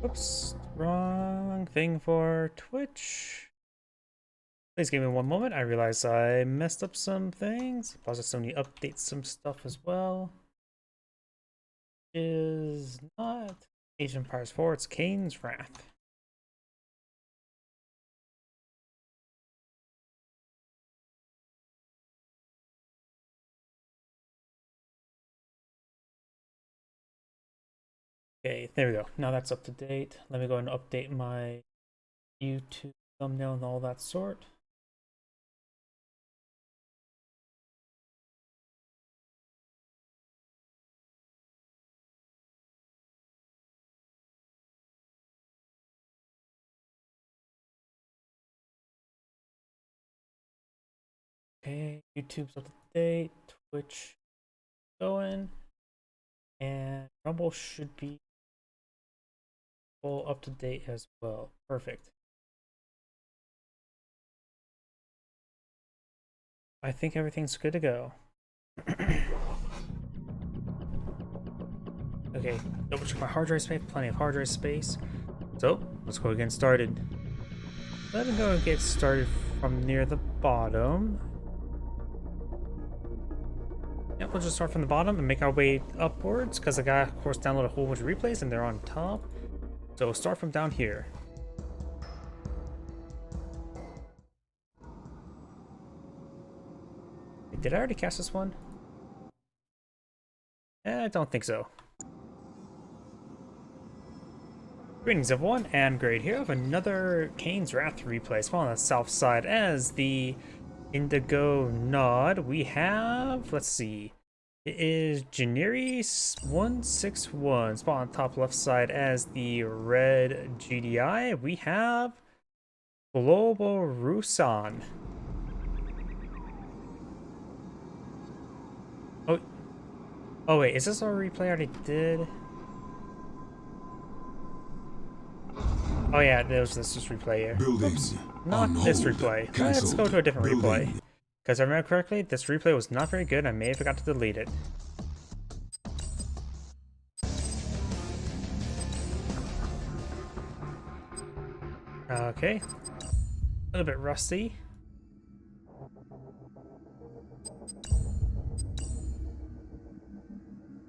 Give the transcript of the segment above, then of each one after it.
Oops, wrong thing for Twitch. Please give me one moment. I realize I messed up some things. Also, still need to update some stuff as well. Is not Age of Empires 4, it's Kane's Wrath. Okay, there we go. Now that's up to date. Let me go and update my YouTube thumbnail and all that sort. Okay, YouTube's up to date. Twitch going. And Rumble should be full up to date as well. Perfect. I think everything's good to go. Okay, double check my hard drive space, plenty of hard drive space. So, let's go get started. Let me go and get started from near the bottom. Yep, we'll just start from the bottom and make our way upwards, because I got, of course, download a whole bunch of replays and they're on top. So we'll start from down here. Did I already cast this one? I don't think so. Greetings everyone, and great here of another Kane's Wrath replay. Spawn on the south side as the Indigo Nod. We have, let's see, it is Janiri 161. Spawn on top left side as the red GDI. We have Global Rusan. Oh wait, is this our replay I already did? Oh yeah, this replay here. Oops, not this replay. Let's go to a different replay. Because I remember correctly, this replay was not very good. I may have forgot to delete it. Okay. A little bit rusty.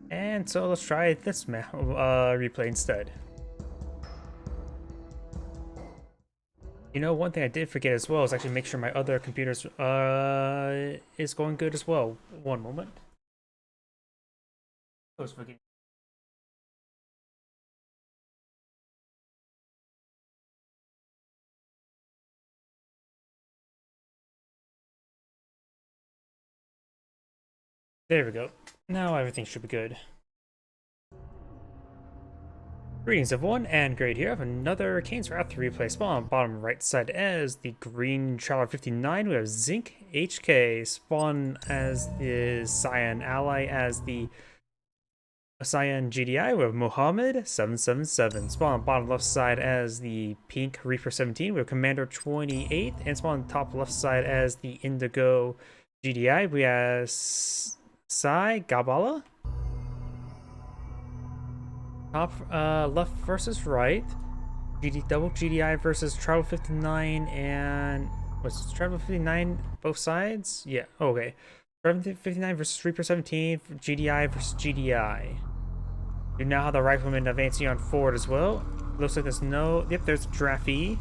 And so let's try this map replay instead. You know, one thing I did forget as well is actually make sure my other computers is going good as well. One moment. I was forgetting. There we go. Now everything should be good. Greetings everyone, and great here. I have another Kane's Wrath replay. Spawn on bottom right side as the green Traveler 59. We have Zinc HK. Spawn as the Cyan Ally as the Cyan GDI. We have Mohammed 777. Spawn on bottom left side as the pink Reaper 17. We have Commander 28. And spawn on top left side as the Indigo GDI. We have Sai Gabala. Top left versus right. Double GDI versus Travel 59 and what's Travel 59 both sides? Yeah, okay. Travel 59 versus Reaper 17, GDI versus GDI. You now have the Rifleman advancing on forward as well. Looks like there's no. Yep, there's Draffy.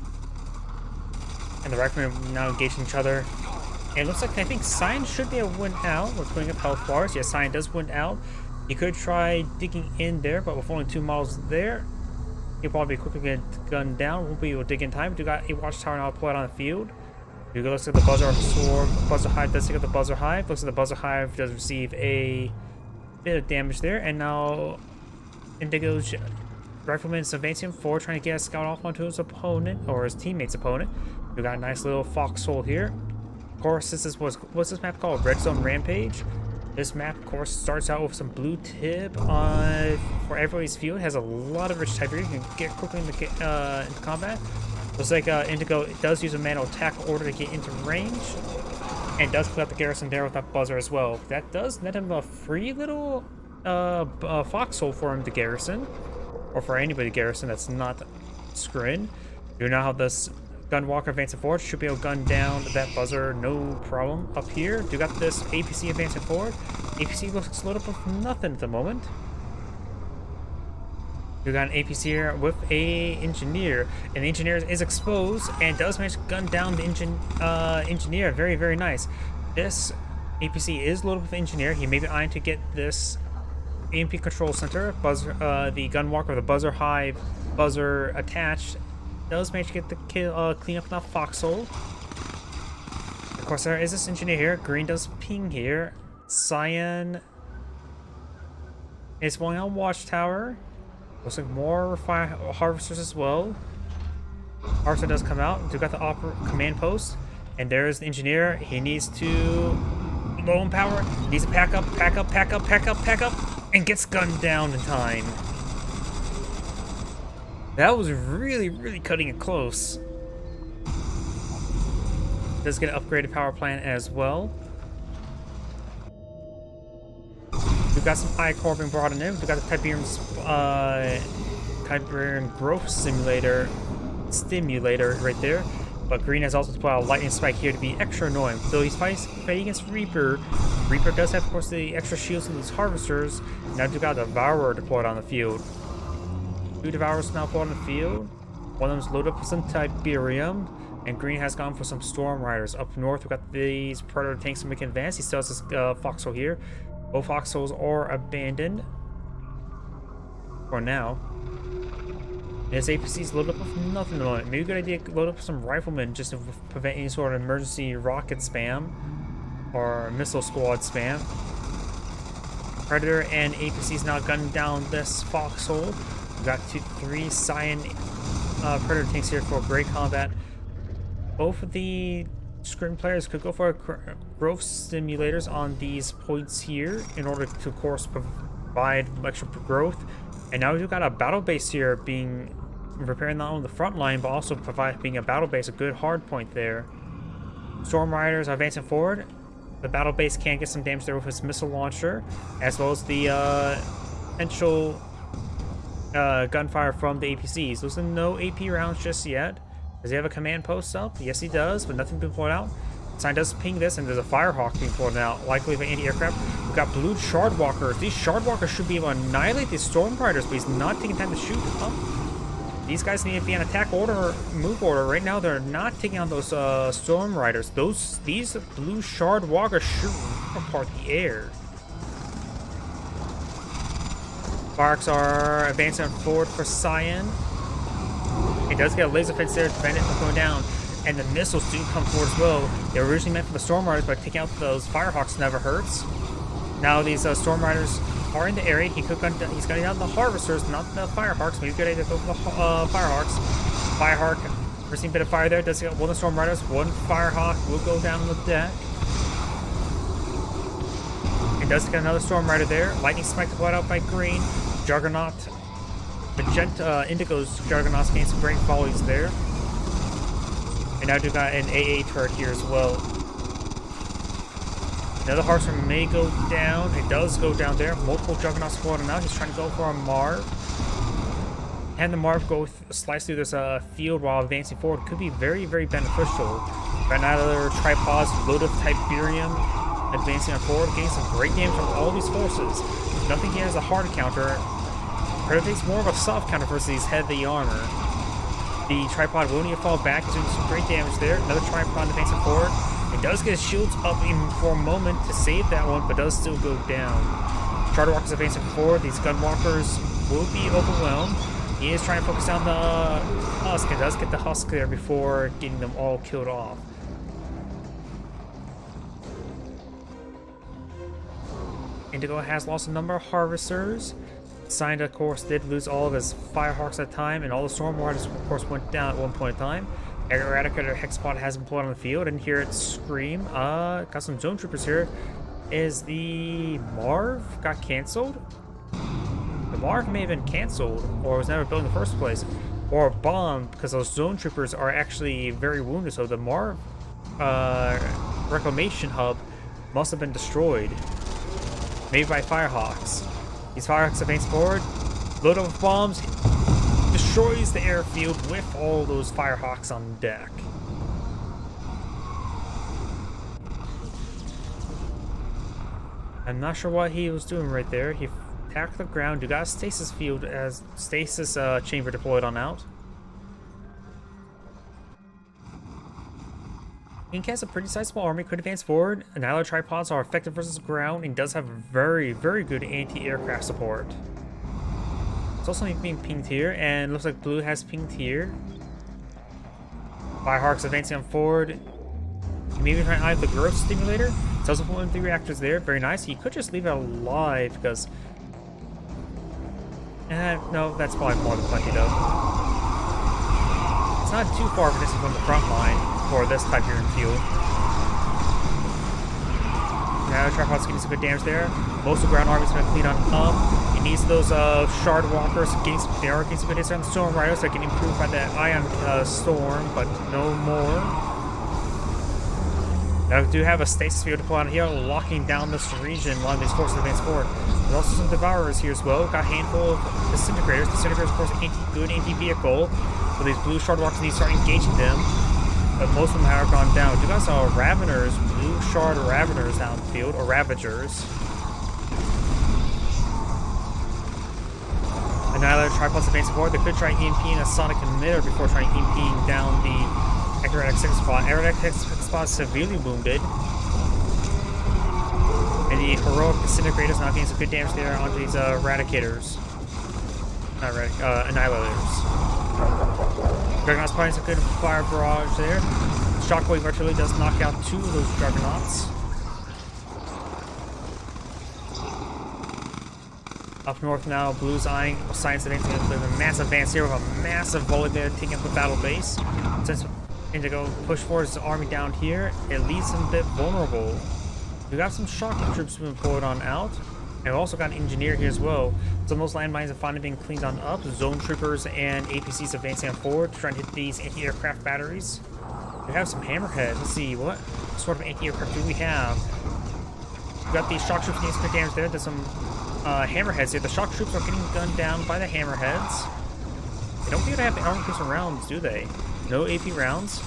And the Riflemen now engaging each other. And it looks like I think Cyan should be able to win out. We're putting up health bars. Yes, Cyan does win out. He could try digging in there, but with only 2 models there, he'll probably quickly get gunned down. Won't be able to dig in time. We got a watchtower now deployed on the field. You go look at the buzzer swarm. Buzzer hive does take out the buzzer hive. Looks like the buzzer hive does receive a bit of damage there, and now Indigo's Rifleman is advancing forward, trying to get a scout off onto his opponent or his teammate's opponent. We got a nice little foxhole here. Of course, this is what's this map called? Red Zone Rampage. This map, of course, starts out with some blue tip for everybody's field. It has a lot of rich type here. You can get quickly into combat. Looks like Indigo does use a manual attack order to get into range. And does put up the garrison there with that buzzer as well. That does net him a free little foxhole for him to garrison. or for anybody garrison that's not Skrin. You now have this Gunwalker advancing forward, should be able to gun down that buzzer, no problem. Up here, you got this APC advancing forward. APC looks loaded up with nothing at the moment. We got an APC here with a engineer, and the engineer is exposed and does manage to gun down the engineer. Very, very nice. This APC is loaded with engineer. He may be eyeing to get this AMP control center, buzzer, the gunwalker, the buzzer hive, buzzer attached. Does manage to get the kill, clean up that foxhole. Of course, there is this engineer here. Green does ping here. Cyan is going on watchtower. Looks like more harvesters as well. Harvester does come out. We got the command post, and there's the engineer. He needs to low in power. He needs to pack up, and gets gunned down in time. That was really, really cutting it close. Does get an upgraded power plant as well. We've got some I-Core being brought in there. We've got the Tiberian growth simulator right there. But Green has also deployed a lightning spike here to be extra annoying. Though he's fighting against Reaper. Reaper does have, of course, the extra shields in these harvesters. Now we've got the Devourer deployed on the field. 2 Devourers now deployed on the field. One of them's loaded up with some Tiberium. And Green has gone for some Storm Riders. Up north, we've got these Predator tanks to make an advance. He still has this foxhole here. Both foxholes are abandoned for now. His APC's loaded up with nothing at the moment. Maybe a good idea to load up some riflemen just to prevent any sort of emergency rocket spam or missile squad spam. Predator and APC's now gunning down this foxhole. We've got 3 Cyan Predator tanks here for great combat. Both of the Scrim players could go for growth stimulators on these points here in order to, of course, provide extra growth. And now we've got a battle base here being repairing not only the front line but also being a battle base, a good hard point there. Storm Riders are advancing forward. The battle base can get some damage there with its missile launcher, as well as the potential gunfire from the APCs. Those are no AP rounds just yet. Does he have a command post up? Yes, he does, but nothing being pulled out. Sign does ping this, and there's a Firehawk being pulled out, likely by anti-aircraft. We've got blue Shardwalkers. These Shardwalkers should be able to annihilate these Storm Riders, but he's not taking time to shoot up. These guys need to be on attack order, move order. Right now, they're not taking on those Storm Riders. These blue Shardwalkers shoot apart the air. Sparks are advancing forward for Cyan. It does get a laser fence there to prevent it from going down. And the missiles do come forward as well. They were originally meant for the Storm Riders, but taking out those Firehawks never hurts. Now these Storm Riders are in the area. He's gunning down the Harvesters, not the Firehawks. Maybe a good idea to go for the Firehawks. Firehawk, receiving a bit of fire there. Does get one of the Storm Riders. One Firehawk will go down on the deck. It does get another Storm Rider there. Lightning Spike deployed out by Green. Juggernaut. Magenta, Indigo's Juggernaut's getting some great volleys there. And now we've got an AA turret here as well. Another Harvester may go down. It does go down there. Multiple Juggernauts floating out. He's trying to go for a Marv. And the Marv go slice through this field while advancing forward could be very, very beneficial. Got another tripods loaded with Tiberium advancing on forward, getting some great damage from all these forces. Nothing here has a hard counter. Predator takes more of a soft counter versus these heavy armor. The tripod will need to fall back, doing some great damage there. Another tripod advancing forward. It does get his shields up even for a moment to save that one, but does still go down. Charterwalkers advancing forward. These gunwalkers will be overwhelmed. He is trying to focus down the husk. It does get the husk there before getting them all killed off. Indigo has lost a number of harvesters. Signed, of course, did lose all of his Firehawks at the time, and all the Storm Riders, of course, went down at one point in time. Eradicator Hexpod has been put on the field, and here it's Scream. Got some Zone Troopers here. Is the Marv got canceled? The Marv may have been canceled, or was never built in the first place, or bombed, because those Zone Troopers are actually very wounded, so the Marv Reclamation Hub must have been destroyed. Maybe by Firehawks. These Firehawks advance forward. load up with bombs, destroys the airfield with all those Firehawks on deck. I'm not sure what he was doing right there. He attacked the ground. You got a stasis field as stasis chamber deployed on out. Kane has a pretty sizable army, could advance forward. Annihilator tripods are effective versus ground and does have very, very good anti-aircraft support. It's also being pinged here, and looks like blue has pinged here. Firehawks advancing on forward. Maybe try and eye the growth stimulator. It's also pulling 3 reactors there. Very nice. He could just leave it alive because... no, that's probably more than plenty though. It's not too far from the front line for this type here in field. Now tripod's getting some good damage there. Most of the ground army's gonna clean on up. It needs those shard walkers. They are getting some good hits on the storm riders that can improve by the ion storm, but no more. Now we do have a stasis field deployed on here, locking down this region while these forces advance forward. There's also some devourers here as well. Got a handful of disintegrators. Disintegrators, of course, good anti-vehicle. So these blue shard walkers need to start engaging them. But most of them have gone down. You guys saw Raveners, blue shard Raveners down the field, or Ravagers. Annihilator tripods advancing forward. They could try EMPing a sonic emitter before trying EMPing down the Aerodeck 6 spot. Aerodeck 6 spot is severely wounded. And the heroic disintegrators not getting some good damage there onto these Eradicators. Not Annihilators. Juggernauts probably some good fire barrage there. Shockwave artillery does knock out 2 of those Juggernauts. Up north now, Blue's eyeing science advancing with a massive advance here with a massive volley there taking up the battle base. Since Indigo push forward his army down here, it leaves him a bit vulnerable. We got some shock troops moving forward on out. And we also got an engineer here as well. Some of those landmines have finally been cleaned on up. Zone troopers and APCs advancing on forward to try and hit these anti-aircraft batteries. We have some hammerheads. Let's see, what sort of anti-aircraft do we have? We got these shock troops getting some good damage there. There's some hammerheads here. The shock troops are getting gunned down by the hammerheads. They don't think they have the armor piercing rounds, do they? No AP rounds.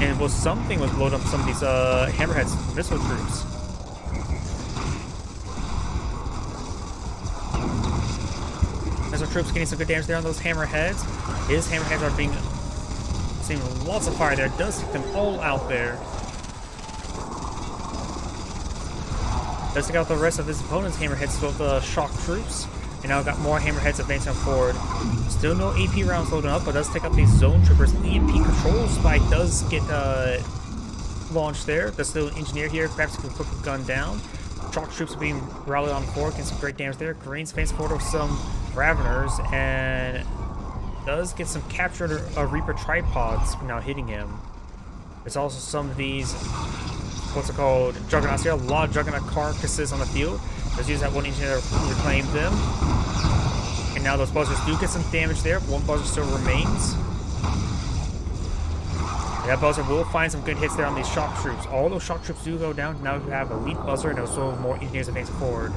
And well, something was blowing up some of these hammerheads missile troops. Missile troops getting some good damage there on those hammerheads. His hammerheads are being seeing lots of fire there. It does take them all out there. Let's take out the rest of his opponent's hammerheads with the shock troops. And now got more hammerheads advancing forward. Still no AP rounds loading up, but does take up these zone troopers. EMP control spike does get launched there. There's still an engineer here, perhaps can put the gun down. Shock troops being rallied on forward, getting some great damage there. Green's advancing forward with some Raveners, and does get some captured Reaper tripods now hitting him. There's also some of these, what's it called, Juggernauts here. A lot of Juggernaut carcasses on the field. Let's use that one engineer to reclaim them. And now those buzzers do get some damage there. One buzzer still remains. That buzzer will find some good hits there on these shock troops. All those shock troops do go down. Now we have elite buzzer and also more engineers advancing forward.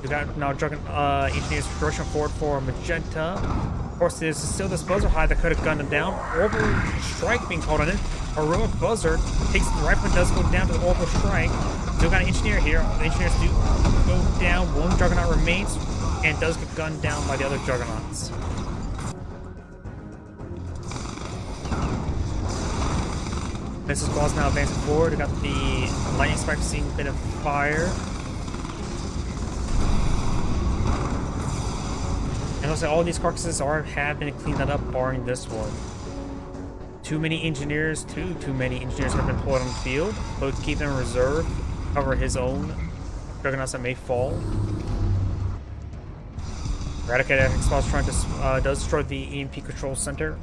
We got now engineers rushing forward for Magenta. Of course, there's still this buzzer high that could have gunned him down. Orbital strike being called on it. Heroic buzzer takes the rifleman does go down to the orbital strike. Still got an engineer here. The engineers do go down. One Juggernaut remains and does get gunned down by the other Juggernauts. Missile squad's now advancing forward. We got the lightning strike seeing a bit of fire. And also all these carcasses have been cleaned up, barring this one. Too many engineers have been deployed on the field, but keep them in reserve, cover his own Juggernauts that may fall. Eradicator X-Boss trying to does destroy the EMP control center.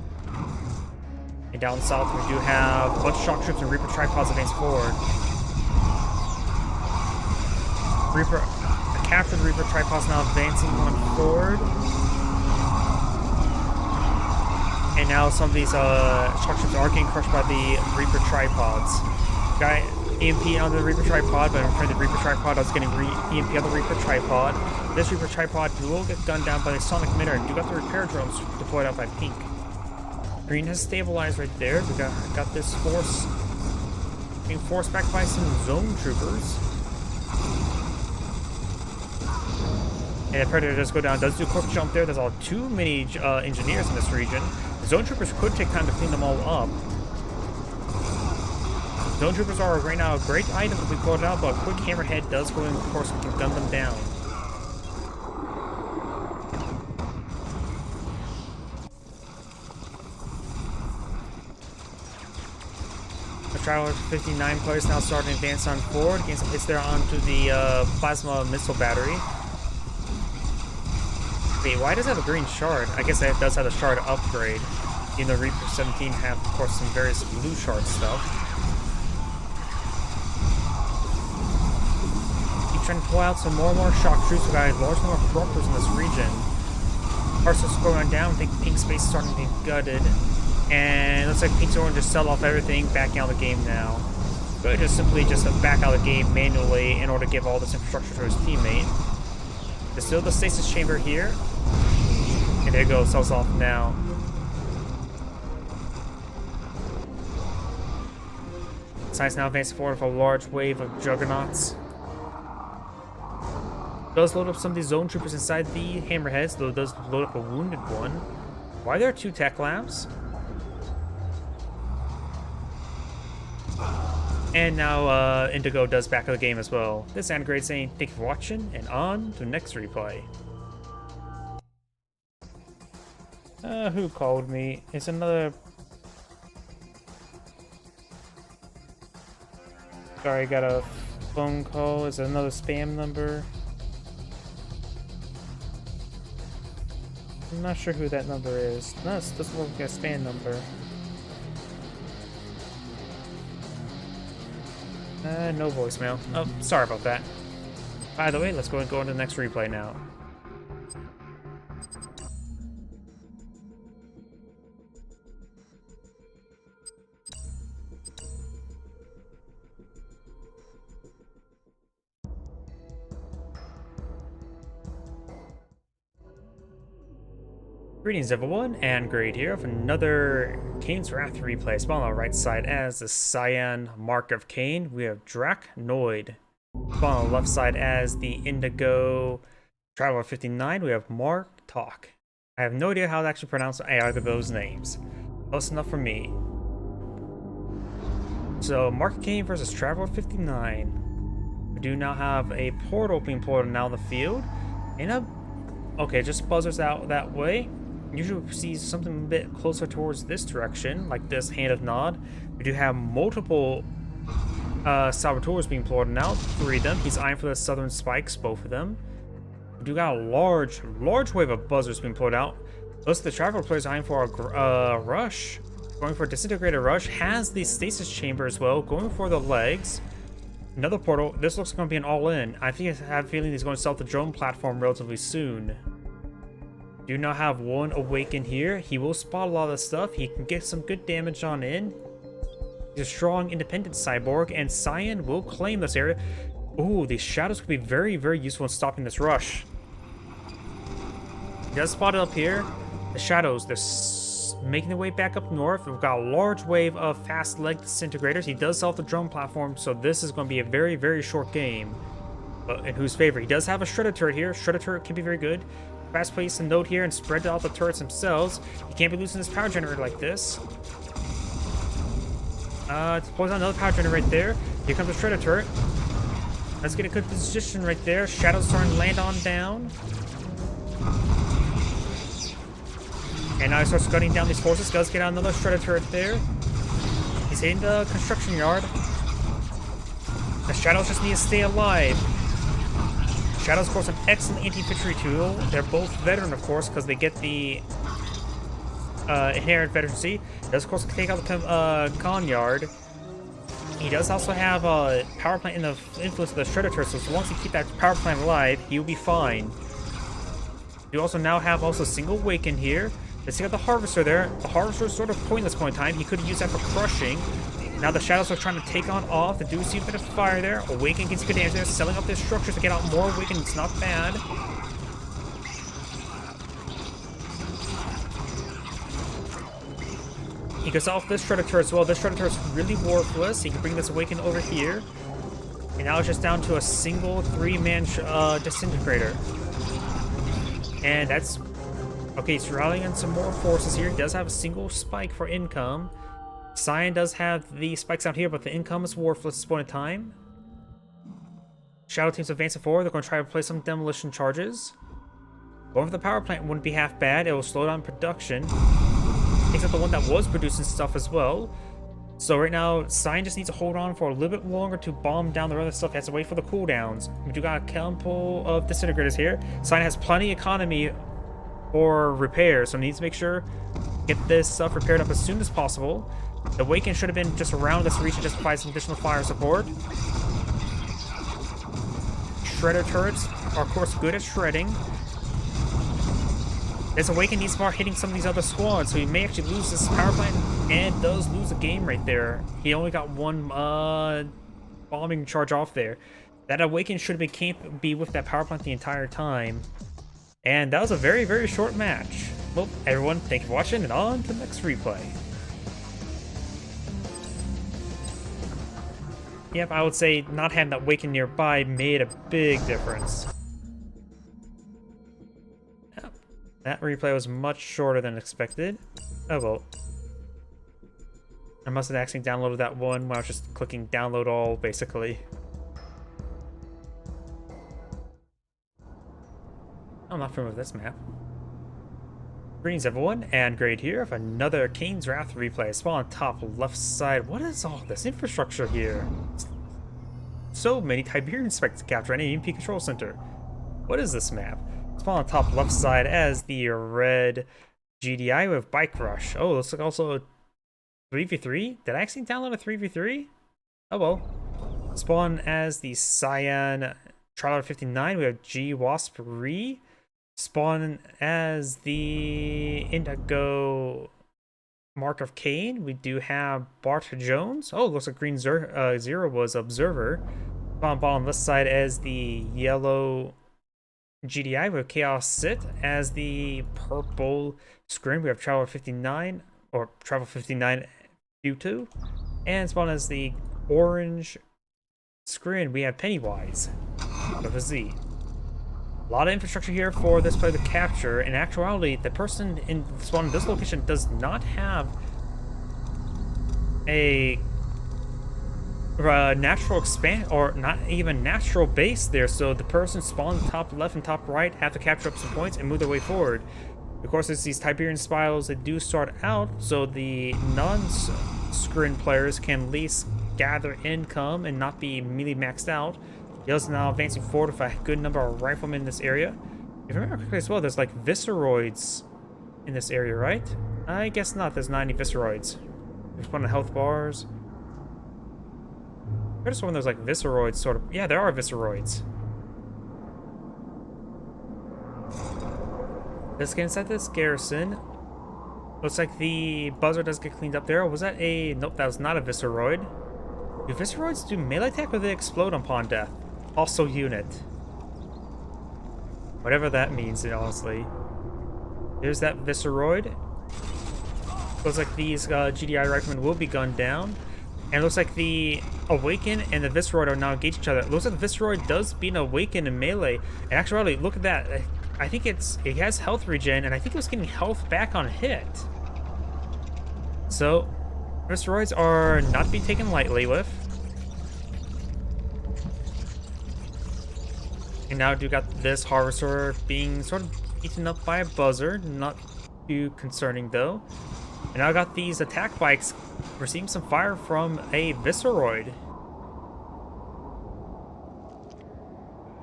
And down south we do have a bunch of shock troops and Reaper tripods advancing forward. A captured Reaper tripods now advancing on forward. And now some of these shock troops are getting crushed by the Reaper tripods. EMP on the Reaper tripod, but in front of the Reaper tripod, I was getting EMP on the Reaper tripod. This Reaper tripod will get gunned down by the sonic emitter, and you got the repair drones deployed out by Pink. Green has stabilized right there. We got this force being forced back by some zone troopers. And the Predator does go down, does do a quick jump there. There's all too many engineers in this region. The zone troopers could take time to clean them all up. Zone troopers are right now a great item if we pull it out, but a quick hammerhead does go in, of course, we can gun them down. The Traveler 59 players now starting to advance on forward, getting some hits there onto the plasma missile battery. Wait, why does it have a green shard? I guess it does have a shard upgrade. Even though Reaper 17 have, of course, some various blue shard stuff. Keep trying to pull out some more and more shock troops. We got a large number of corruptors in this region. Parts are going down. I think Pink space is starting to be gutted. And it looks like Pink's going to just sell off everything, backing out of the game now. But just simply back out of the game manually in order to give all this infrastructure to his teammate. There's still the stasis chamber here. And there you go, sells off now. Science now advancing forward with a large wave of juggernauts. Does load up some of these zone troopers inside the hammerheads, though it does load up a wounded one. Why are there 2 tech labs? And now Indigo does back of the game as well. This is Anagrade saying thank you for watching, and on to the next replay. Who called me? It's another... Sorry, I got a phone call. Is it another spam number? I'm not sure who that number is. No, it doesn't look like a spam number. No voicemail. Oh, sorry about that. By the way, let's go into the next replay now. Greetings everyone, and Great here of another Kane's Wrath replay. Spawn on the right side as the Cyan Mark of Kane. We have Dracnoid. Spawn on the left side as the Indigo Traveler 59. We have Mark Talk. I have no idea how to actually pronounce either of those names. Close enough for me. So Mark of Kane versus Traveler 59. We do now have a portal being ported now in the field. And okay, just buzzers out that way. Usually we see something a bit closer towards this direction, like this hand of nod. We do have multiple saboteurs being plotted now, 3 of them. He's eyeing for the southern spikes, both of them. We do got a large wave of buzzers being plotted out. Most of the Traveler players eyeing for a rush, going for a disintegrator rush. Has the stasis chamber as well, going for the legs. Another portal. This looks going to be an all-in. I have a feeling he's going to sell the drone platform relatively soon. Do not have one awaken here. He will spot a lot of the stuff. He can get some good damage on in. He's a strong, independent cyborg, and Cyan will claim this area. Ooh, these shadows could be very, very useful in stopping this rush. He does spot it up here. The shadows, they're making their way back up north. We've got a large wave of fast leg disintegrators. He does sell off the drone platform, so this is going to be a very, very short game. But in whose favor? He does have a shredder turret here. Shredder turret can be very good. Fast place a node here and spread out the turrets themselves. He can't be losing his power generator like this. Deploys on another power generator right there. Here comes the shredder turret. Let's get a good position right there. Shadows starting to land on down. And now he starts gunning down these forces. Does get out another shredder turret there. He's hitting the construction yard. The shadows just need to stay alive. Shadows, of course, an excellent anti-infantry tool. They're both veteran, of course, because they get the inherent veterancy. He does, of course, take out the con yard. He does also have a power plant in the influence of the shredder turret, so once he keeps that power plant alive, he'll be fine. You also now have single awaken here. Let's see, got the harvester there. The harvester is sort of pointless point time. He could use that for crushing. Now the Shadows are trying to take on off. They do see a bit of fire there. Awaken gets good damage there, selling up their structures to get out more Awaken. It's not bad. He goes off this Shredder turret as well. This Shredder turret's really worthless. He can bring this Awaken over here. And now it's just down to a single 3-man Disintegrator. And that's... Okay, he's rallying on some more forces here. He does have a single spike for income. Cyan does have the spikes out here, but the income is worthless at this point in time. Shadow team's advancing forward. They're going to try to place some demolition charges. Going for the power plant wouldn't be half bad. It will slow down production. Takes out the one that was producing stuff as well. So right now, Cyan just needs to hold on for a little bit longer to bomb down the other stuff. He has to wait for the cooldowns. We do got a couple of disintegrators here. Cyan has plenty of economy for repairs, so needs to make sure get this stuff repaired up as soon as possible. The Awaken should have been just around this reach to just provide some additional fire support. Shredder turrets are of course good at shredding. This Awaken needs to start hitting some of these other squads, so he may actually lose this power plant, and does lose the game right there. He only got one bombing charge off there. That Awaken should have been be with that power plant the entire time. And that was a very, very short match. Well, everyone, thank you for watching, and on to the next replay. Yep, I would say not having that Awaken nearby made a big difference. That replay was much shorter than expected. Oh well. I must have accidentally downloaded that one when I was just clicking download all, basically. I'm not familiar with this map. Greetings everyone, and Grade here of another Kane's Wrath replay. Spawn on top left side. What is all this infrastructure here? So many Tiberian specs to capture and EMP control center. What is this map? Spawn on top left side as the red GDI with Bike Rush. Oh, looks like also a 3v3. Did I actually download a 3v3? Oh well. Spawn as the Cyan Trial 59. We have G Wasp Re. Spawn as the Indigo Mark of Kane. We do have Bart Jones. Oh, looks like Green Zero was Observer. Spawn bottom left side as the yellow GDI. We have Chaos Sit as the purple screen. We have Traveler 59 or Travel 59 U2. And Spawn as the orange screen. We have Pennywise with a Z. A lot of infrastructure here for this player to capture. In actuality, the person in spawn in this location does not have a natural expand or not even natural base there, so the person spawned top left and top right have to capture up some points and move their way forward. Of course, it's these Tiberian spirals that do start out, so the non-screen players can at least gather income and not be immediately maxed out. Yell's now advancing forward with a good number of riflemen in this area. If I remember correctly as well, there's like Visceroids in this area, right? I guess not, there's not any Visceroids. There's one of the health bars. I just wonder there's like Visceroids sort of. Yeah, there are Visceroids. Let's get inside this garrison. Looks like the buzzer does get cleaned up there. Was that a... Nope, that was not a Visceroid. Do Visceroids do melee attack or they explode upon death? Also unit. Whatever that means, honestly. There's that Visceroid. Looks like these GDI riflemen will be gunned down. And it looks like the Awaken and the Visceroid are now engaged each other. It looks like the Visceroid does beat an Awaken in melee. And actually, look at that. I think it has health regen, and I think it was getting health back on hit. So, Visceroids are not to be taken lightly with. And now do got this Harvester being sort of eaten up by a buzzer. Not too concerning though. And now I got these attack bikes receiving some fire from a Visceroid.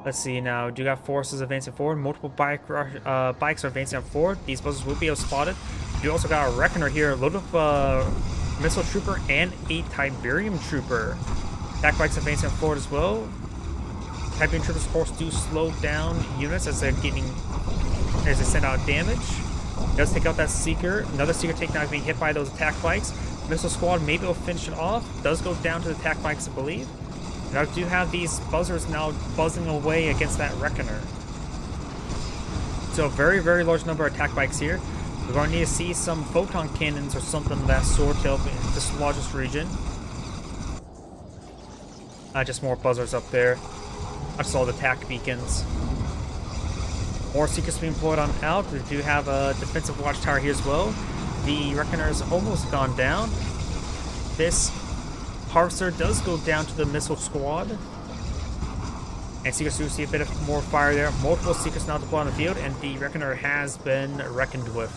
Let's see now. Do got forces advancing forward. Multiple bikes are advancing forward. These buzzers will be able to spot it. You also got a Reckoner here, loaded with Missile Trooper and a Tiberium Trooper. Attack bikes advancing forward as well. Tiberium Troopers, of course, do slow down units as they send out damage. It does take out that Seeker. Another Seeker takedown is being hit by those attack bikes. Missile squad, maybe will finish it off. Does go down to the attack bikes, I believe. And I do have these buzzers now buzzing away against that Reckoner. So very, very large number of attack bikes here. We're going to need to see some photon cannons or something of that sort to help dislodge this region. Just more buzzers up there. Just all the attack beacons. More Seekers being pulled on out. We do have a defensive watchtower here as well. The Reckoner is almost gone down. This Harvester does go down to the missile squad. And Seekers do see a bit of more fire there. Multiple Seekers now deployed on the field, and the Reckoner has been reckoned with.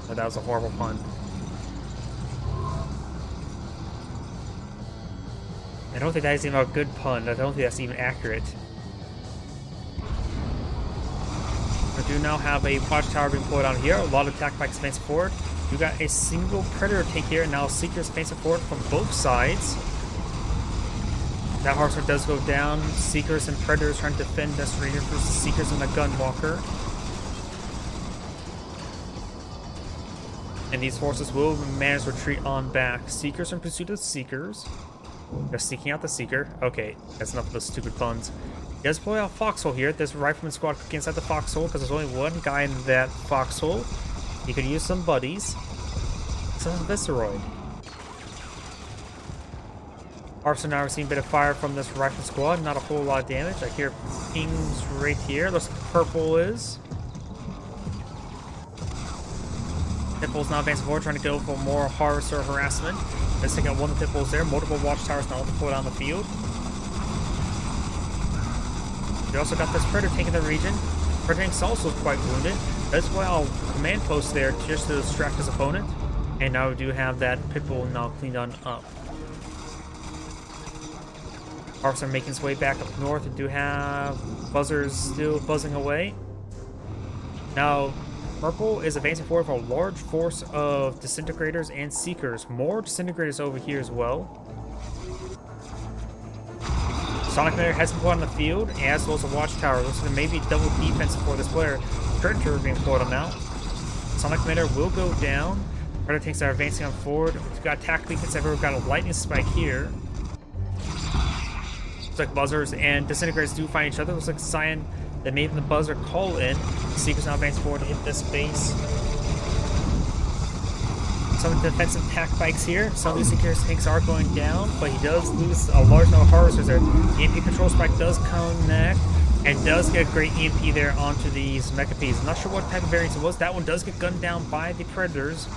Oh, that was a horrible pun. I don't think that is even a good pun. I don't think that's even accurate. We do now have a watchtower being put on here. A lot of attack bikes advancing forward. You got a single Predator tank here, and now Seekers advancing forward from both sides. That Harvester does go down. Seekers and Predators trying to defend this region versus Seekers and the Gunwalker. And these forces will manage to retreat on back. Seekers in pursuit of Seekers. They're seeking out the Seeker. Okay, that's enough of those stupid puns. He does pull out Foxhole here. This Rifleman squad could get inside the Foxhole because there's only one guy in that Foxhole. He could use some buddies. Some Visceroid. Harvester now receiving a bit of fire from this Rifleman squad. Not a whole lot of damage. I hear pings right here. Looks like purple is. Pitbull's now advancing forward, trying to go for more Harvester harassment. Let's take out one of the Pitbulls there. Multiple watchtowers now deployed on the field. We also got this Predator tank in the region. Predator tank's also quite wounded. That's why I'll command post there just to distract his opponent. And now we do have that Pitbull now cleaned on up. Harvester making his way back up north. We do have buzzers still buzzing away. Now, Purple is advancing forward for a large force of Disintegrators and Seekers. More Disintegrators over here as well. Sonic Commander has been put on the field, as well as a Watchtower. Looks like there may be double defense for this player. Predator being put on now. Sonic Commander will go down. Predator tanks are advancing on forward. We've got attack beacons everywhere. We've got a lightning spike here. Looks like buzzers and Disintegrators do find each other. Looks like Cyan that made the buzzer call in. Seekers now advance forward to hit this base. Some defensive attack bikes here. Some of these Seekers tanks are going down, but he does lose a large number of Harvesters there. The EMP control spike does connect and does get a great EMP there onto these Mechapes. I'm not sure what type of variance it was. That one does get gunned down by the Predators.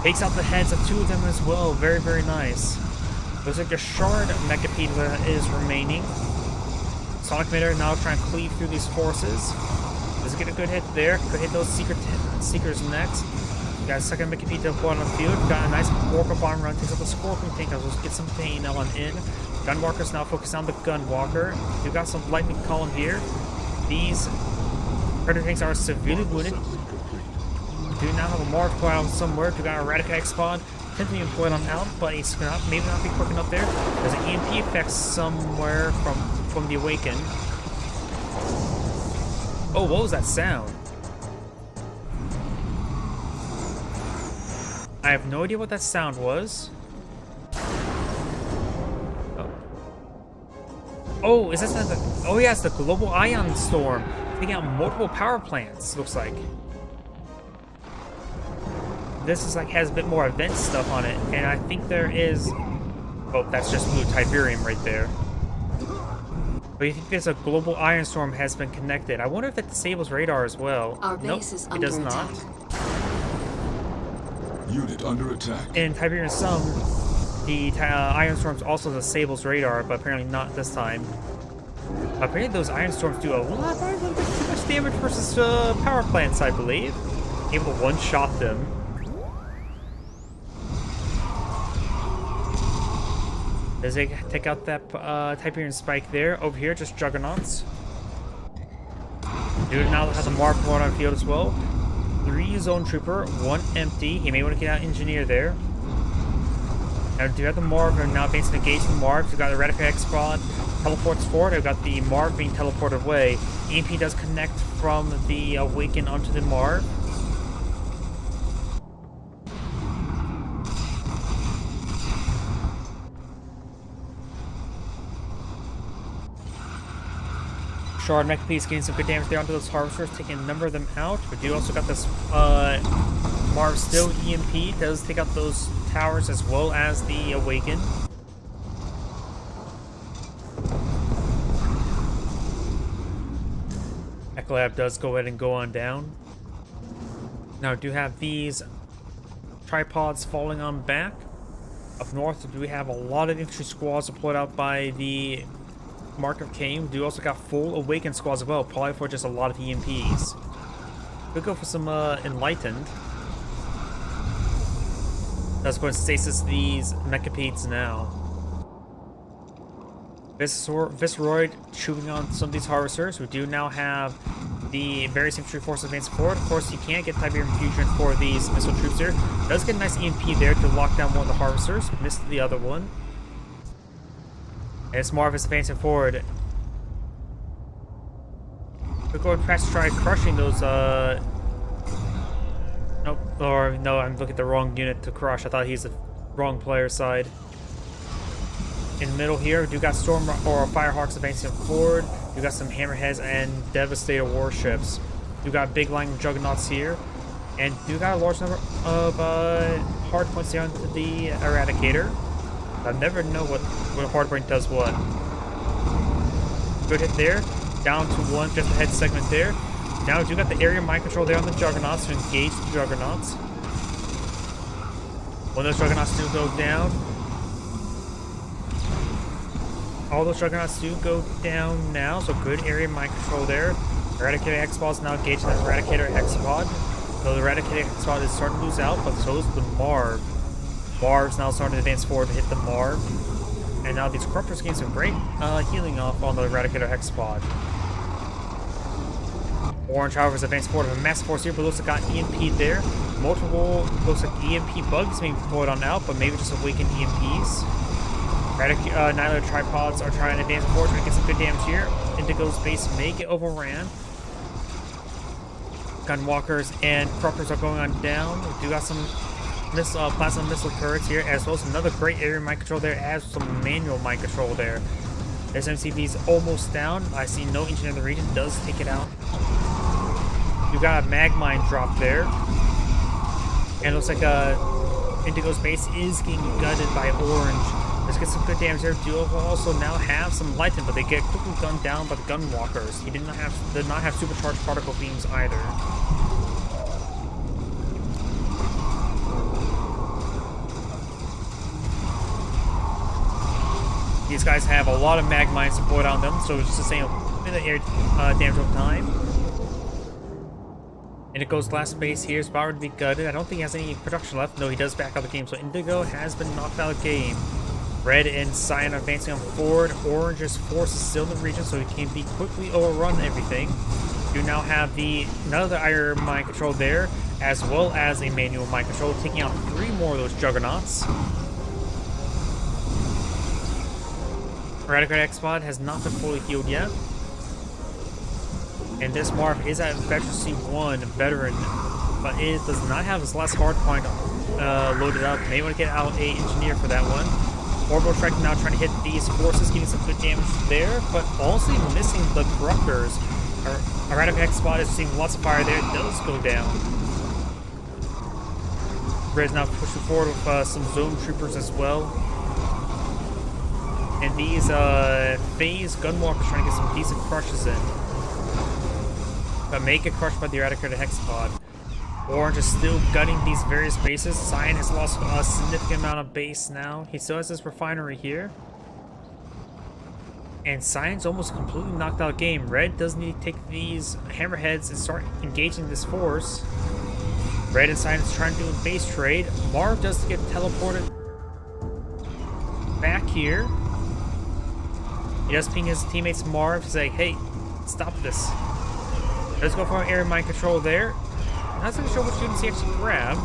Takes out the heads of two of them as well. Very, very nice. Looks like a shard Mechape that is remaining. Sonic Commander now trying to cleave through these forces. Does get a good hit there. Could hit those Seekers next. We got a second Mechape to put on the field. Got a nice Orca bomb run. Takes out the Scorpion tank. Let's get some pain on in. Gunwalker's now focused on the Gunwalker. We've got some lightning column here. These Predator tanks are severely wounded. We do now have a Mark put out somewhere. We got a Radicax spawn. Continue to point on out, but he's gonna maybe not be quick enough there. There's an EMP effect somewhere from the Awaken. Oh, what was that sound? I have no idea what that sound was. Oh, is this the? Oh yeah, it's the global ion storm taking out multiple power plants. Looks like. This is like has a bit more event stuff on it, and I think there is. Oh, that's just blue Tiberium right there. But you think there's a global iron storm has been connected? I wonder if that disables radar as well. Our base is under it does attack. not. Unit under attack. In Tiberium Sun, the iron storms also disables radar, but apparently not this time. Apparently those iron storms do a lot too much damage versus power plants, I believe. Able to one-shot them. Does it take out that Tiberium spike there? Over here, just Juggernauts. Dude now has a Mark one on field as well. 3 Zone Trooper, 1 empty. He may want to get out Engineer there. Now do have the Marv and now advancing to engage the Marv. We've got the Radicax spawn. Teleports forward. We've got the Marv being teleported away. EMP does connect from the Awaken onto the Marv. Shard Mech Piece getting some good damage there onto those harvesters, taking a number of them out. But you also got this Marv still EMP, does take out those towers as well as the Awaken. Lab does go ahead and go on down. Now, do have these tripods falling on back. Up north, we have a lot of infantry squads deployed out by the Mark of Kane. We do also got full Awakened squads as well, probably for just a lot of EMPs. We'll go for some Enlightened. That's going to stasis these Mechapeds now. Visceroid chewing on some of these harvesters. We do now have the various infantry forces advancing forward. Of course, you can't get Tiberium Fusion for these missile troops here. Does get a nice EMP there to lock down one of the harvesters. Missed the other one. And it's Marv is advancing forward. We're going to try crushing those, nope, or no, I'm looking at the wrong unit to crush. I thought he's the wrong player side. In the middle here, we do got Storm or Firehawks advancing forward. You got some Hammerheads and Devastator warships. You got big line of Juggernauts here, and you got a large number of hard points down to the Eradicator. I never know what hardpoint does what. Good hit there, down to one, just ahead segment there. Now we do got the area mind control there on the Juggernauts to engage the Juggernauts. When those Juggernauts do go down. All those Juggernauts do go down now, so good area mind control there. Eradicator Hexpod is now engaged in the Eradicator Hexpod. So the Eradicator Hexpod is starting to lose out, but so is the Marv. Marv's now starting to advance forward to hit the Marv. And now these Corruptors getting some great healing off on the Eradicator Hexpod. Orange, however, is advancing forward with a massive force here, but looks like got EMP there. Multiple, looks like EMP bugs being deployed on out, but maybe just awakened EMPs. Annihilator tripods are trying to advance forward, trying to get some good damage here. Indigo's base may get overran. Gunwalkers and Corruptors are going on down. We do got some plasma missile turrets here, as well as another great area mind control there, as some manual mind control there. SMCV's almost down. I see no engineer in the region, does take it out. You got a mag mine drop there. And it looks like Indigo's base is getting gutted by Orange. Let's get some good damage there. Do also now have some Lighten, but they get quickly gunned down by the Gunwalkers. He did not have supercharged particle beams either. These guys have a lot of mag mines deployed on them, so it's just the same air damage over time. Indigo's last base here is about to be gutted. I don't think he has any production left. No, he does back out the game, so Indigo has been knocked out of the game. Red and Cyan are advancing on forward. Orange's force is still in the region, so he can be quickly overrun everything. You now have another iron mind control there, as well as a manual mind control, taking out 3 more of those Juggernauts. Eradicator Hexpod has not been fully healed yet. And this Marv is at Veteran 1 veteran, but it does not have his last hardpoint loaded up. May want to get out a engineer for that one. Orbital Strike now trying to hit these forces, getting some good damage there, but also missing the Corruptors. Eradicator Hexpod is seeing lots of fire there. It does go down. Red's now pushing forward with some Zone Troopers as well. And these Phase Gunwalkers trying to get some decent crushes in. But may get crushed by the Eradicator Hexpod. Orange is still gutting these various bases. Cyan has lost a significant amount of base now. He still has his refinery here. And Cyan's almost completely knocked out game. Red does need to take these Hammerheads and start engaging this force. Red and Cyan is trying to do a base trade. Marv does get teleported back here. He does ping his teammates Marv to say, hey, stop this. Let's go for an area mind control there. Not so sure which units he actually grabbed.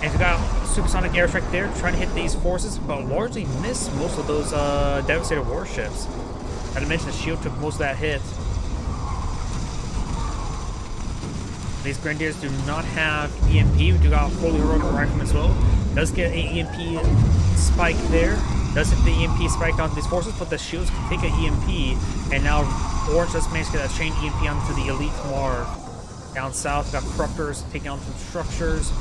And we got supersonic airstrike there, trying to hit these forces, but largely missed most of those Devastator warships. Not to mention the shield took most of that hit. These Grenadiers do not have EMP. We do got a fully heroic rifleman as well. Does get an EMP spike there. Does hit the EMP spike onto these forces, but the shields can take an EMP. And now Orange just managed to get a chain EMP onto the Elite Marv. Down south, we got Corruptors taking on some structures.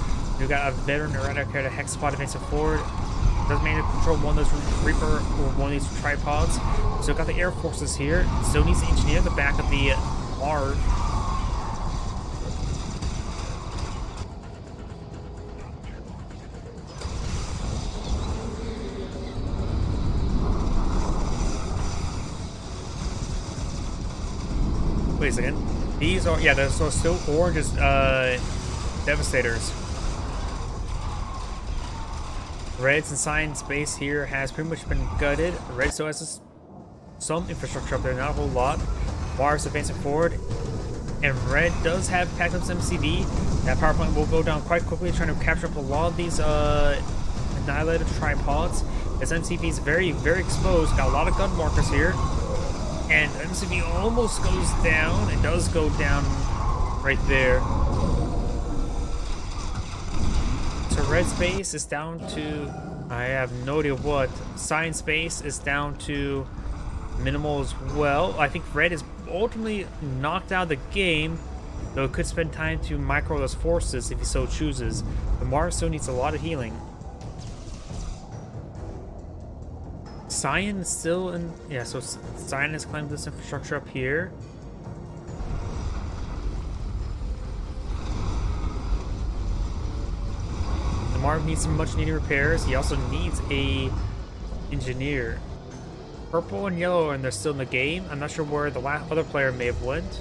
We got a veteran Eradicator Hex Squad advancing forward. Does manage to control one of those Reaper or one of these tripods. So we got the Air Forces here. Still needs to engineer the back of the Marv. Wait a second. These are, yeah, so still Orange is Devastators. Red's and Science base here has pretty much been gutted. Red still has some infrastructure up there, not a whole lot. Mars advancing forward. And Red does have packed up some MCV. That power plant will go down quite quickly, trying to capture up a lot of these annihilated tripods. This MCV is very, very exposed. Got a lot of gun markers here. And MCV almost goes down. It does go down right there. So Red's base is down to, I have no idea what. Science base is down to minimal as well. I think Red is ultimately knocked out of the game, though it could spend time to micro those forces if he so chooses. But Mars still needs a lot of healing. Cyan is still in, yeah, so Cyan has climbed this infrastructure up here. The Marv needs some much needed repairs. He also needs a engineer. Purple and yellow, and they're still in the game. I'm not sure where the last other player may have went.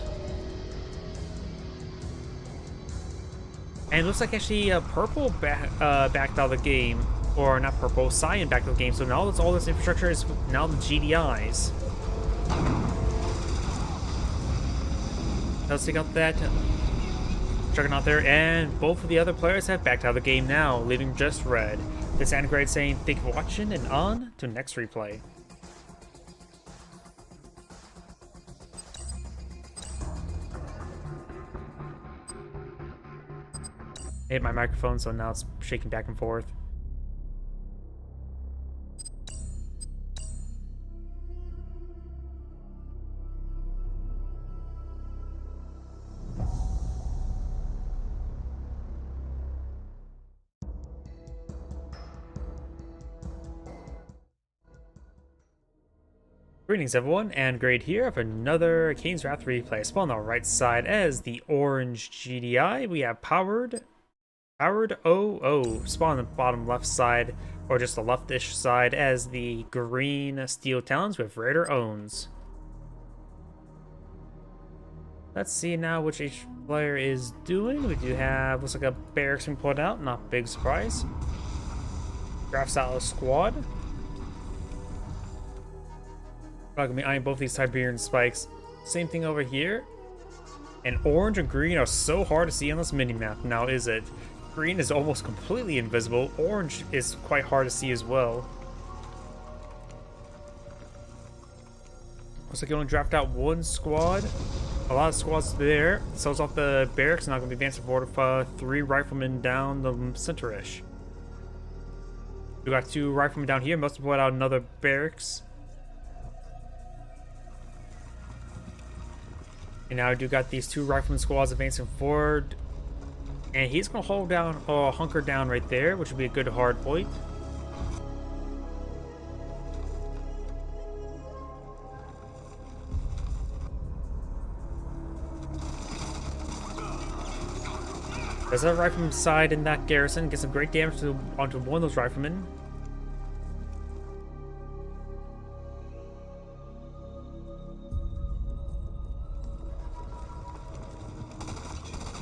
And it looks like actually Purple backed out of the game. Or not Purple, Cyan back to the game. So now that's all this infrastructure is now the GDIs. Let's take out that Juggernaut there, and both of the other players have backed out of the game now, leaving just Red. This Angrade saying thank you for watching, and on to next replay. I hit my microphone, so now it's shaking back and forth. Greetings everyone, and Grade here of another Kane's Wrath replay. Spawn on the right side as the orange GDI. We have Powered OO. Spawn on the bottom left side, or just the leftish side, as the green Steel Talons with Raider Owns. Let's see now which each player is doing. We do have, looks like a barracks being pulled out, not big surprise. Draft style squad. Probably gonna be eyeing both these Tiberian spikes. Same thing over here. And orange and green are so hard to see on this mini-map. Now is it? Green is almost completely invisible. Orange is quite hard to see as well. Looks like you only draft out one squad. A lot of squads there. Sells off the barracks. Not gonna be advancing forward with 3 riflemen down the center-ish. We got 2 riflemen down here. Must have put out another barracks. And now I do got these 2 rifleman squads advancing forward. And he's going to hold down, hunker down right there, which would be a good hard point. There's a rifleman side in that garrison. Get some great damage onto one of those riflemen.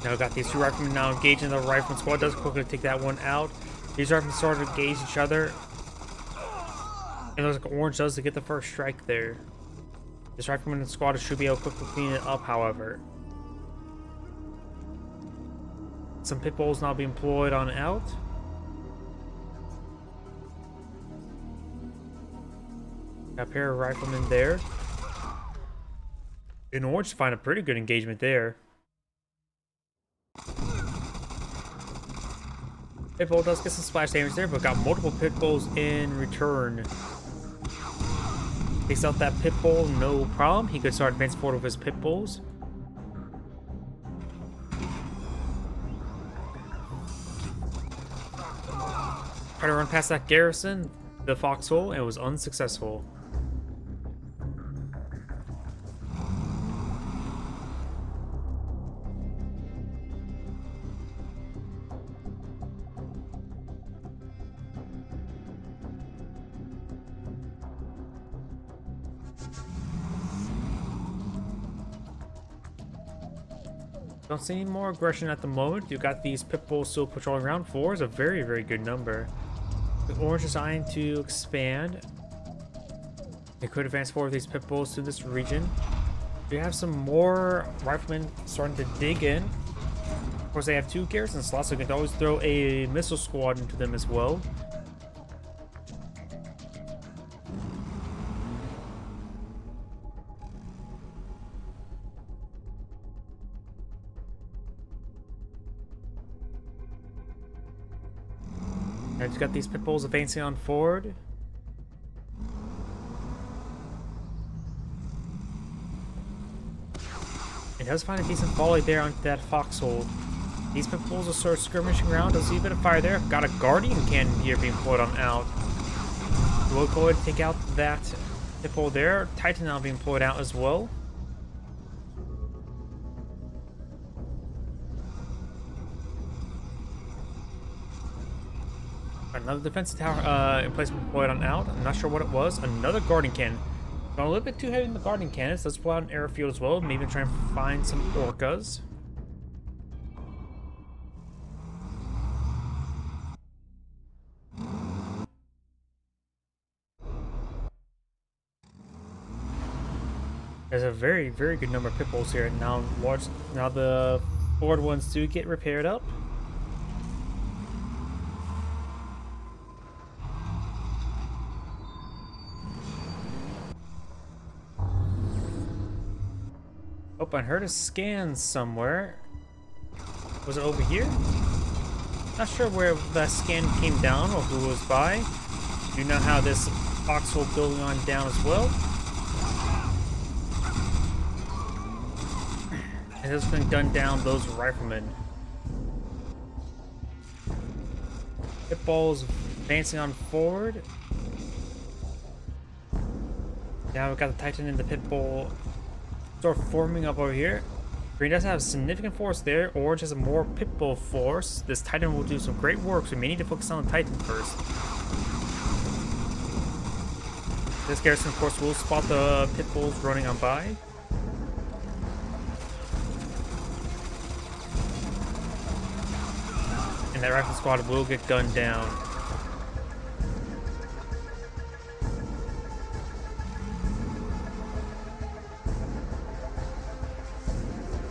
Now we've got these 2 riflemen now engaging the rifleman squad. Does quickly take that one out. These riflemen start to engage each other. And it looks like orange does to get the first strike there. This rifleman squad should be able to quickly clean it up, however. Some pit bulls now being employed on out. Got a pair of riflemen there. And orange find a pretty good engagement there. Pitbull does get some splash damage there, but got multiple Pitbulls in return. Takes out that Pitbull, no problem. He could start advancing forward with his Pitbulls. Tried to run past that garrison, the foxhole, and was unsuccessful. Don't see any more aggression at the moment. You got these Pitbulls still patrolling around. 4 is a very, very good number. The orange is eyeing to expand. They could advance forward with these Pitbulls to this region. We have some more riflemen starting to dig in. Of course, they have 2 garrison slots, so you can always throw a missile squad into them as well. I've got these Pitbulls advancing on forward. It does find a decent volley there onto that foxhole. These Pitbulls will start skirmishing around. Does see a bit of fire there. Got a Guardian Cannon here being pulled on out. We'll go ahead and take out that Pitbull there. Titan now being pulled out as well. Another defensive tower emplacement deployed on out. I'm not sure what it was. Another Guardian Cannon. Gone a little bit too heavy in the Guardian Cannons. Let's pull out an airfield as well. Maybe try and find some orcas. There's a very, very good number of Pitbulls here. Now the forward ones do get repaired up. Oh, I heard a scan somewhere. Was it over here? Not sure where that scan came down or who was by. Do know how this foxhole going on down as well. It has been gunned down those riflemen. Pitbulls advancing on forward. Now we've got the Titan and the Pitbull sort of forming up over here. Green does have significant force there. Orange has a more Pitbull force. This Titan will do some great work, so we may need to focus on the Titan first. This garrison, of course, will spot the Pitbulls running on by. And that rifle squad will get gunned down.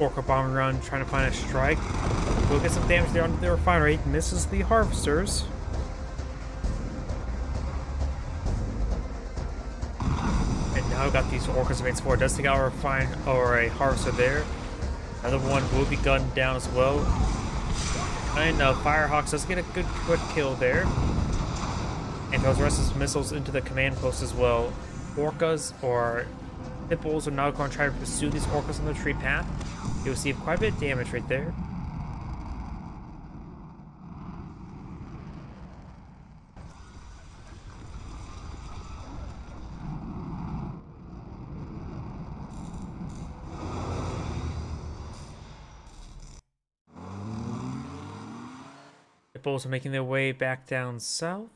Orca bombing run, trying to find a strike. We'll get some damage there onto the refinery. Misses the harvesters. And now we've got these orcas advancing forward. Does take out a harvester there. Another one will be gunned down as well. And Firehawks does get a good quick kill there. And throws the rest of his missiles into the command post as well. Orcas or Pitbulls are now going to try to pursue these orcas on the tree path. You'll receive quite a bit of damage right there. Pitbulls are making their way back down south.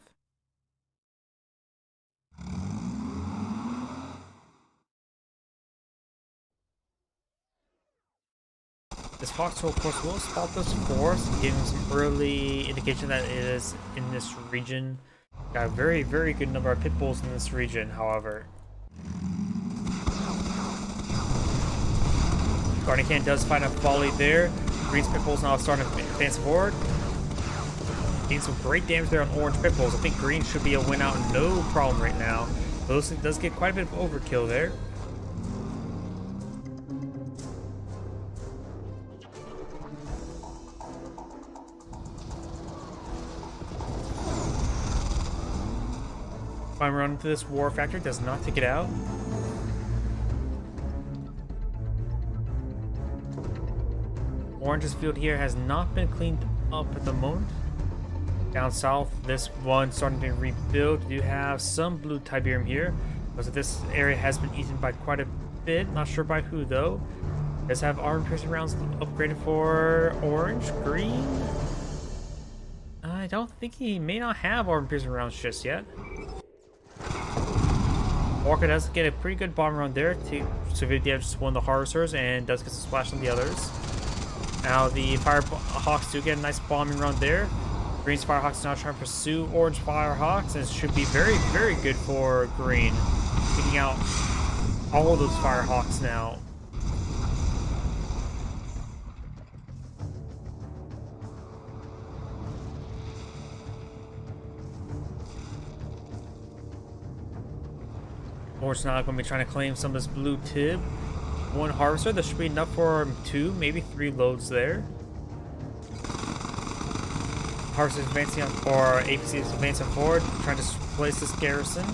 This foxhole, of course, will spot this force, giving some early indication that it is in this region. Got a very, very good number of Pitbulls in this region, however. Guardian Cannon does find a volley there. Green's Pitbulls now starting to advance forward. Getting some great damage there on orange Pitbulls. I think green should be a win out, no problem right now. Those does get quite a bit of overkill there. Climb around into this war factory, does not take it out. Orange's field here has not been cleaned up at the moment. Down south, this one starting to rebuild. You have some blue Tiberium here. But this area has been eaten by quite a bit. Not sure by who though. Does have armor piercing rounds upgraded for orange, green? I don't think he may not have armor piercing rounds just yet. Walker does get a pretty good bomb round there to severely damage just one of the harvesters and does get some splash on the others. Now the Firehawks do get a nice bombing round there. Green's Firehawks now trying to pursue Orange Firehawks, and it should be very, very good for Green. Taking out all of those Firehawks now. Orange now going to be trying to claim some of this blue tib. One harvester, that should be enough for 2, maybe 3 loads there. Harvesters advancing on, or APC is advancing forward, trying to place this garrison.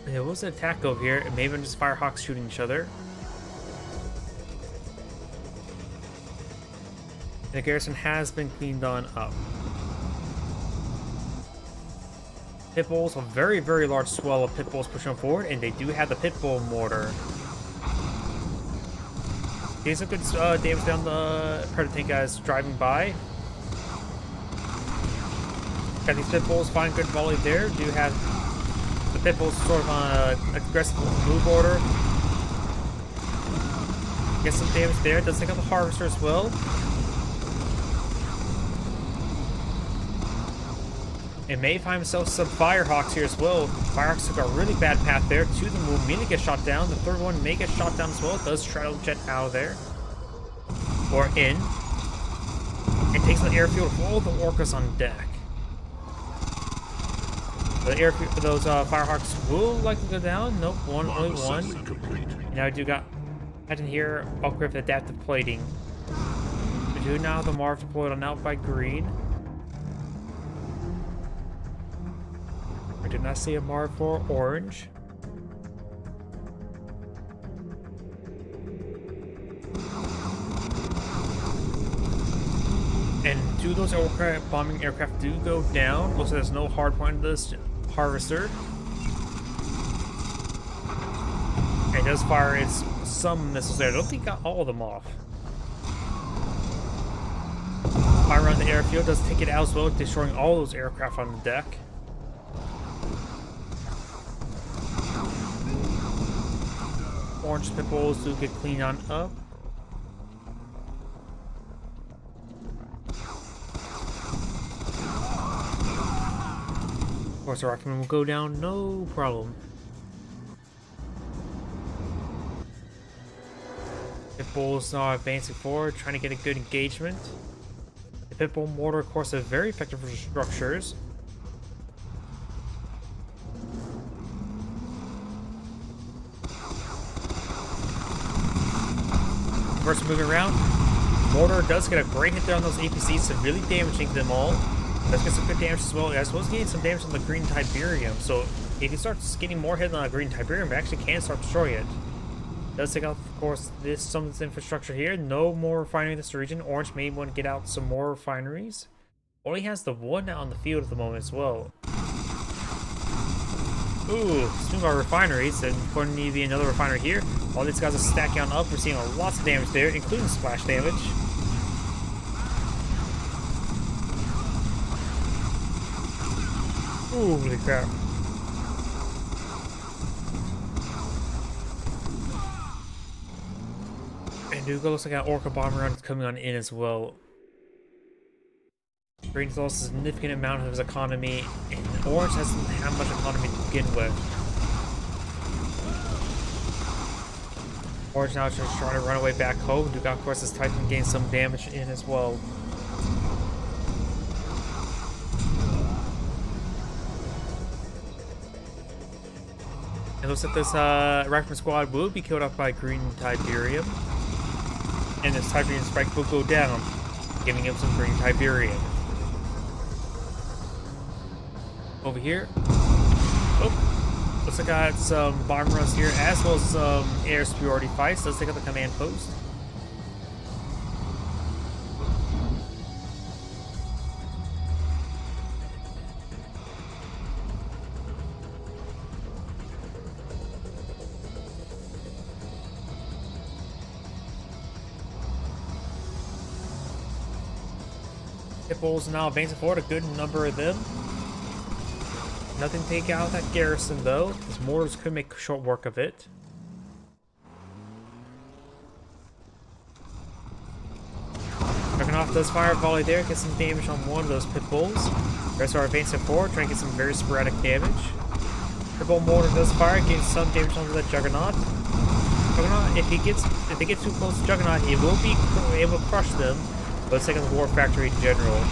There was an attack over here, and maybe just Firehawks shooting each other. The garrison has been cleaned on up. Pitbulls, a very, very large swell of pitbulls pushing forward, and they do have the pitbull mortar. Getting some good damage down the Predator tank guys driving by. Got these pitbulls, find good volley there. Do have the pitbulls sort of on an aggressive move order. Get some damage there. Does take out the harvester as well. And may find himself some Firehawks here as well. Firehawks took a really bad path there. 2 of them will immediately get shot down. The third one may get shot down as well. It does straddle jet out of there. Or in. And takes the airfield with all the orcas on deck. The airfield, those Firehawks will likely go down. Nope, only one. Now I do got head in here, upgrade with adaptive plating. We do now have the Marv deployed on out by green. I did not see a Marv for orange. And 2 of those bombing aircraft do go down. Looks like there's no hard point in this harvester. And it does fire some missiles there. I don't think it got all of them off. Fire around the airfield does take it out as well, destroying all those aircraft on the deck. Orange pitbulls do get cleaned on up. Of course, the Rocketman will go down, no problem. Pitbulls are advancing forward, trying to get a good engagement. The Pitbull mortar, of course, is very effective for structures. First moving around, mortar does get a great hit there on those APCs, severely damaging them all. Does get some good damage as well, as well as getting some damage on the green Tiberium. So if he starts getting more hit on the green Tiberium, it actually can start destroying it. Does take out, of course, some of this infrastructure here. No more refinery in this region. Orange may want to get out some more refineries. Only has the one out on the field at the moment as well. Ooh, speaking about refineries, there's going to need to be another refinery here. All these guys are stacking on up. We're seeing lots of damage there, including splash damage. Ooh, holy crap. And Duga looks like an Orca bomber run coming on in as well. Green's lost a significant amount of his economy, and Orange doesn't have much economy to begin with. Orange now just trying to run away back home. Duga, of course, is Titan gained some damage in as well. It looks like this Rifleman squad will be killed off by green Tiberium. And this Tiberian strike will go down, giving him some green Tiberian. Over here. Oh, looks like I got some bomb runs here, as well as some air superiority fights. Let's take out the command post. Pitbulls now advancing forward, a good number of them. Nothing to take out that garrison though. These mortars could make short work of it. Juggernaut does fire a volley there, gets some damage on one of those pitbulls. The rest are advancing forward, trying to get some very sporadic damage. Pitbull mortar does fire, getting some damage onto that Juggernaut. Juggernaut, if they get too close to Juggernaut, he will be able to crush them. But let's take out the War Factory in general.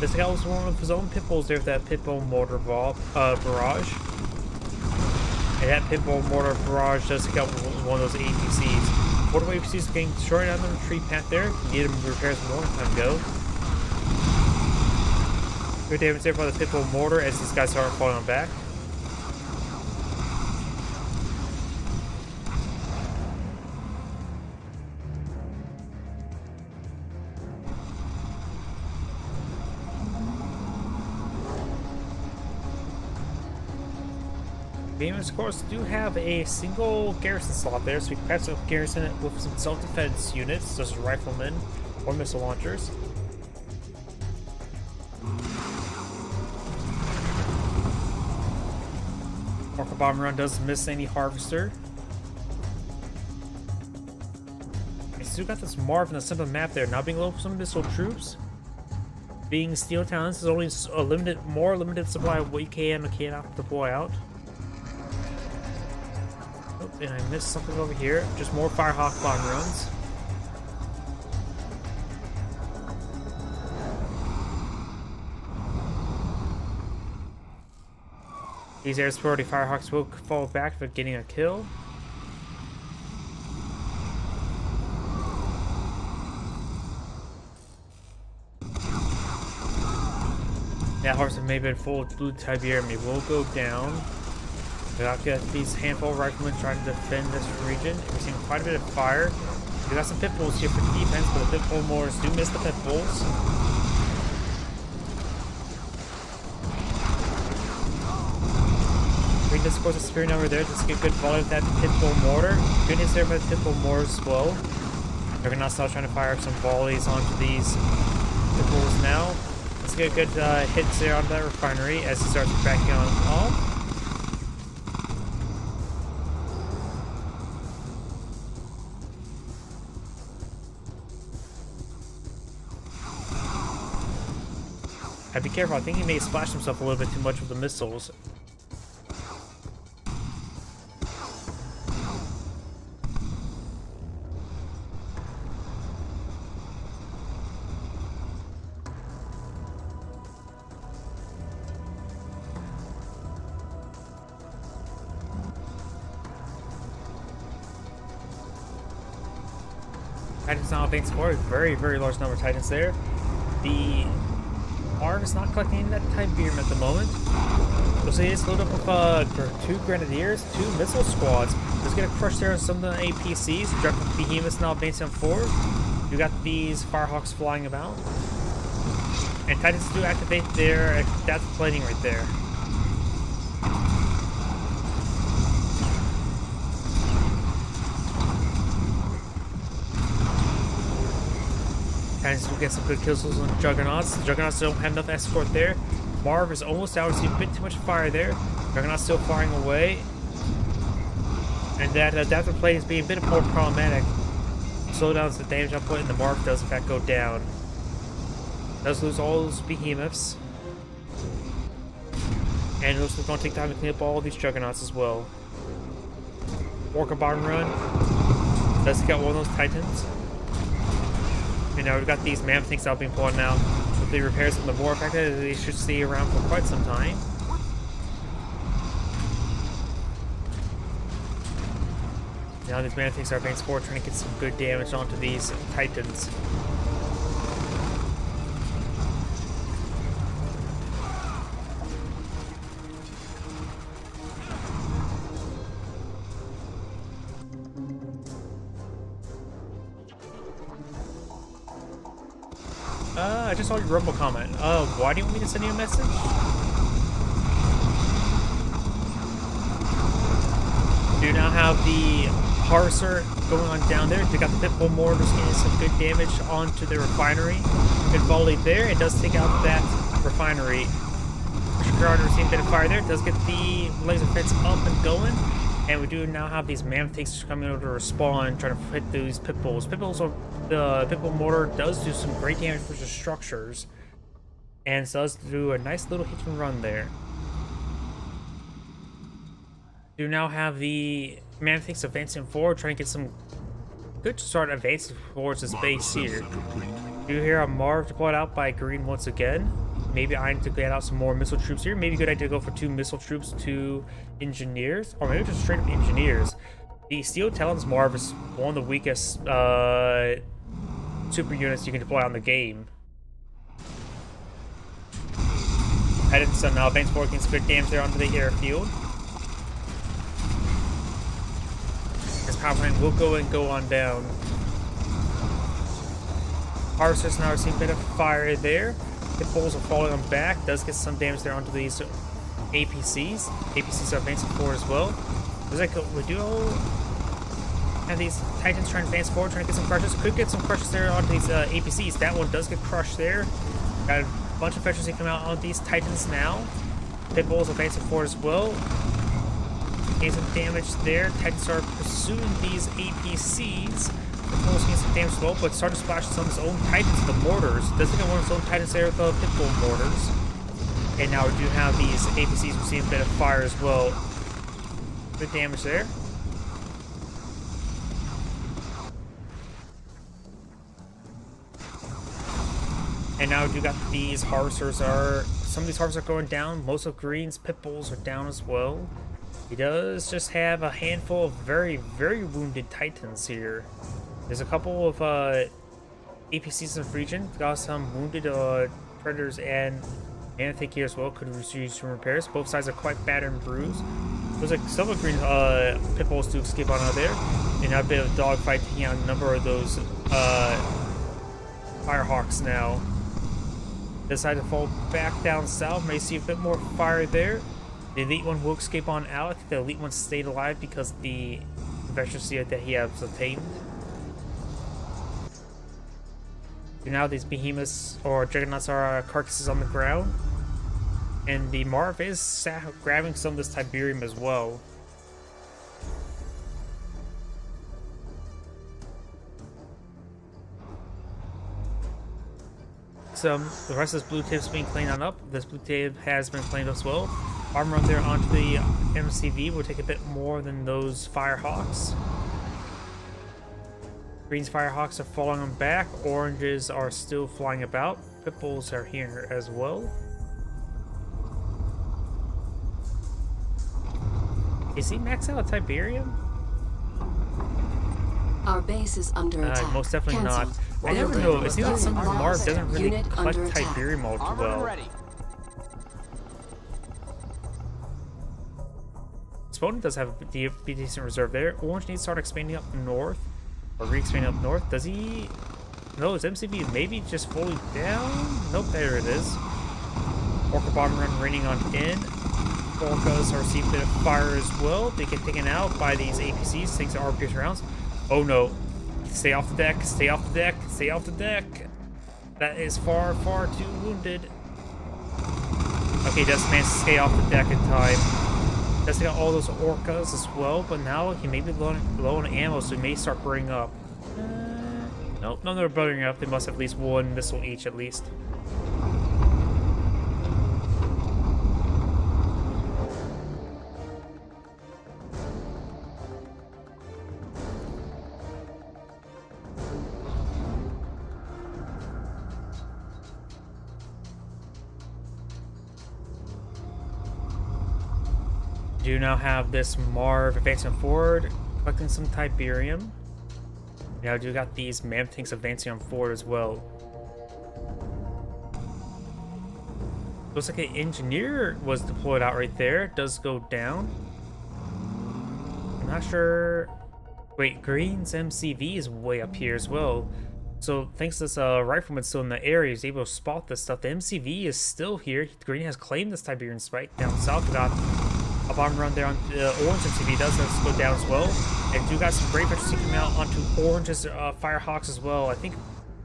This guy was one of his own pitbulls there with that pitbull mortar barrage. And that pitbull mortar barrage does take out one of those APCs. Mortar APCs getting destroyed on the retreat path there. Needed him to repair some more time ago. Good damage there by the pitbull mortar as these guys start falling on back. Behemoths, of course, do have a single garrison slot there, so we can perhaps garrison it with some self-defense units, such as riflemen or missile launchers. Orca Bomb Run does miss any harvester. I still got this Marv in the simple map there, now being low for some missile troops. Being Steel Town, this is only a more limited supply of what you can and cannot deploy out. And I missed something over here. Just more Firehawk bomb runs. These air superiority Firehawks will fall back for getting a kill. That horse may have been full of blue Tiberium. It will go down. We have got these handful of riflemen trying to defend this region. We're seeing quite a bit of fire. We got some pitbulls here for defense, but the pitbull mortars do miss the pitbulls. Bring this course of spear number there. Just get a good volley with that pitbull mortar. Good hits there by the pitbull mortars as well. They're gonna start trying to fire some volleys onto these pitbulls now. Let's get a good hits there onto that refinery as he starts backing on off. I'd be careful, I think he may splash himself a little bit too much with the missiles. Titans now advancing forward, very large number of Titans there. The Arm is not collecting that Tiberium at the moment. You'll see it's loaded up with 2 Grenadiers, 2 missile squads. Just gonna crush there on some of the APCs. Drop the Behemoths now advancing forward. You got these Firehawks flying about. And Titans do activate their adaptive plating right there. Titans will get some good kills on Juggernauts. The Juggernauts don't have enough escort there. Marv is almost out. We see a bit too much fire there. Juggernaut's still firing away. And that adaptive plate is being a bit more problematic. Slow down the damage output, and the Marv does in fact go down. Does lose all those Behemoths. And it looks like it's going to take time to clean up all these Juggernauts as well. Orca Bomb Run does take out one of those Titans. And now we've got these Mammoth tanks out being pulled now. With the repairs from the War Factory, they should stay around for quite some time. Now these Mantics are advancing forward, trying to get some good damage onto these Titans. I just saw your Rumble comment. Why do you want me to send you a message? Do now have the Harvester going on down there. They got the Pitbull Mortars getting some good damage onto the refinery. Good volley there. It does take out that refinery. Ground receiving a bit of fire there. It does get the laser fence up and going. And we do now have these Mammoths coming over to respawn, trying to hit those Pitbulls. The Pitbull Mortar does do some great damage for the structures. And does do a nice little hit and run there. Do now have the Mammoths advancing forward, trying to get some good start advancing towards this base here. Do hear a Marv deployed out by Green once again. Maybe I need to get out some more missile troops here. Maybe good idea to go for 2 missile troops, 2 engineers, or maybe just straight up engineers. The Steel Talons Marv is one of the weakest super units you can deploy on the game. Titans are now advancing forward, getting some good damage there onto the airfield. This power plant will go on down. Harvesters now receiving a bit of fire there. Pitbulls are falling on back. Does get some damage there onto these APCs. APCs are advancing forward as well. There's like we do have these Titans trying to advance forward, trying to get some crushes. Could get some crushes there onto these APCs. That one does get crushed there. Got a bunch of fetchers that come out on these Titans now. Pitbulls advancing forward as well. Getting some damage there. Titans are pursuing these APCs. Pitbull's getting some damage as well, but starting to splash some of his own Titans, the mortars. Doesn't get one of his own Titans there with the Pitbull mortars. And now we do have these APCs receiving a bit of fire as well. Good damage there. And now we do got these harvesters some of these harvesters are going down. Most of Green's Pitbulls are down as well. He does just have a handful of very, very wounded Titans here. There's a couple of APCs in the region. Got some wounded Predators and Manathic here as well. Could use some repairs. Both sides are quite battered and bruised. There's like some of Green Pitbulls to escape on out of there. And now a bit of dogfight taking out a number of those Firehawks now. Decide to fall back down south. May see a bit more fire there. The Elite One will escape on out. I think the Elite One stayed alive because the efficiency that he has obtained. And now these behemoths or juggernauts are carcasses on the ground. And the Marv is grabbing some of this Tiberium as well. The rest of this blue tape's being cleaned on up. This blue tape has been cleaned up as well. Armor up there onto the MCV will take a bit more than those Firehawks. Green's Firehawks are falling on back. Oranges are still flying about. Pitbulls are here as well. Is he maxed out Tiberium? Our base is under attack. Most definitely not. I never know. It seems like some of Marv doesn't really collect Tiberium all too well. Spoden does have a decent reserve there. Orange needs to start expanding up north. Or re-expanding up north. Does he? No, his MCV maybe just fully down? Nope, there it is. Orca Bomber Run raining on in. Orcas are receiving a bit of fire as well. They get taken out by these APCs thanks to RPS rounds. Oh no. Stay off the deck, stay off the deck, stay off the deck. That is far, far too wounded. Okay, just managed to stay off the deck in time. Does take out all those orcas as well, but now he may be low on ammo, so he may start burning up. Nope, none are burning up. They must have at least one missile each at least. Do now have this Marv advancing forward. Collecting some Tiberium. Now you got these mammoth tanks advancing on forward as well. Looks like an engineer was deployed out right there. It does go down. I'm not sure. Wait, Green's MCV is way up here as well. So thanks to this rifleman still in the area, he's able to spot this stuff. The MCV is still here. Green has claimed this Tiberian spike down south. We got a bomb run there on the orange MCV. Does go down as well. And you got some great infantry coming out onto orange's Firehawks as well. I think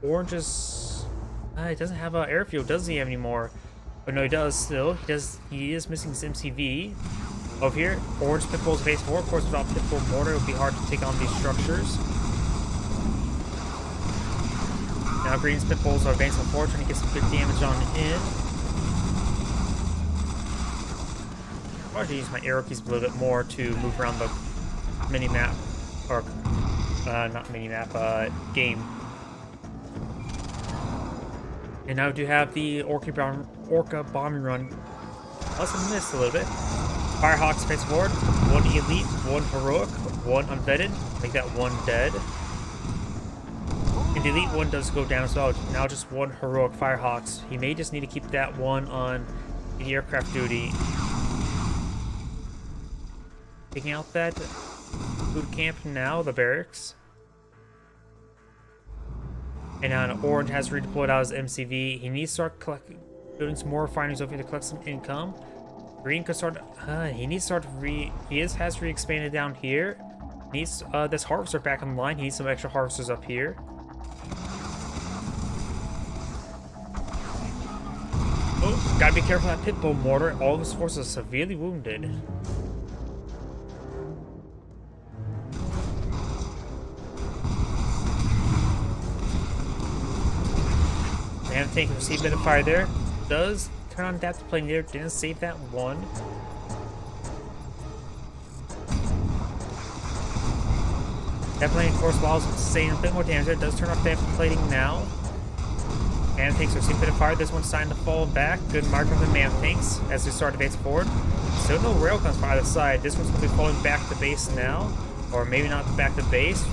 orange's it doesn't have an airfield, does he anymore? But no, he does still. He is missing his MCV. Over here, orange pitbulls phase 4. Of course, without pitbull mortar, it would be hard to take on these structures. Now green's pitbulls are advancing forward, trying to get some good damage on in. I'm going to use my arrow keys a little bit more to move around the mini-map, or not mini-map, game. And now we do have the Orca bombing run. Also missed a little bit. Firehawks face forward. One elite, one heroic, one unvetted. Make that one dead. And the elite one does go down as well. Now just one heroic Firehawks. He may just need to keep that one on the aircraft duty. Taking out that food camp now, the barracks. And now orange has redeployed out his MCV. He needs to start building some more refineries over here to collect some income. Green could start. He needs to start has re-expanded down here. Needs this harvester back on the line. He needs some extra harvesters up here. Oh, gotta be careful of that pitbull mortar. All of his forces are severely wounded. Mammoth tank received a bit of fire there. Does turn on adaptive plane there. Didn't save that one. That plane, of course, while saying a bit more damage there, does turn off adaptive plating now. Mammoth tanks receive a bit of fire. This one's starting to fall back. Good mark of the mammoth tanks as they start advancing forward. Still no railguns from either side. This one's going to be falling back to base now. Or maybe not back to base.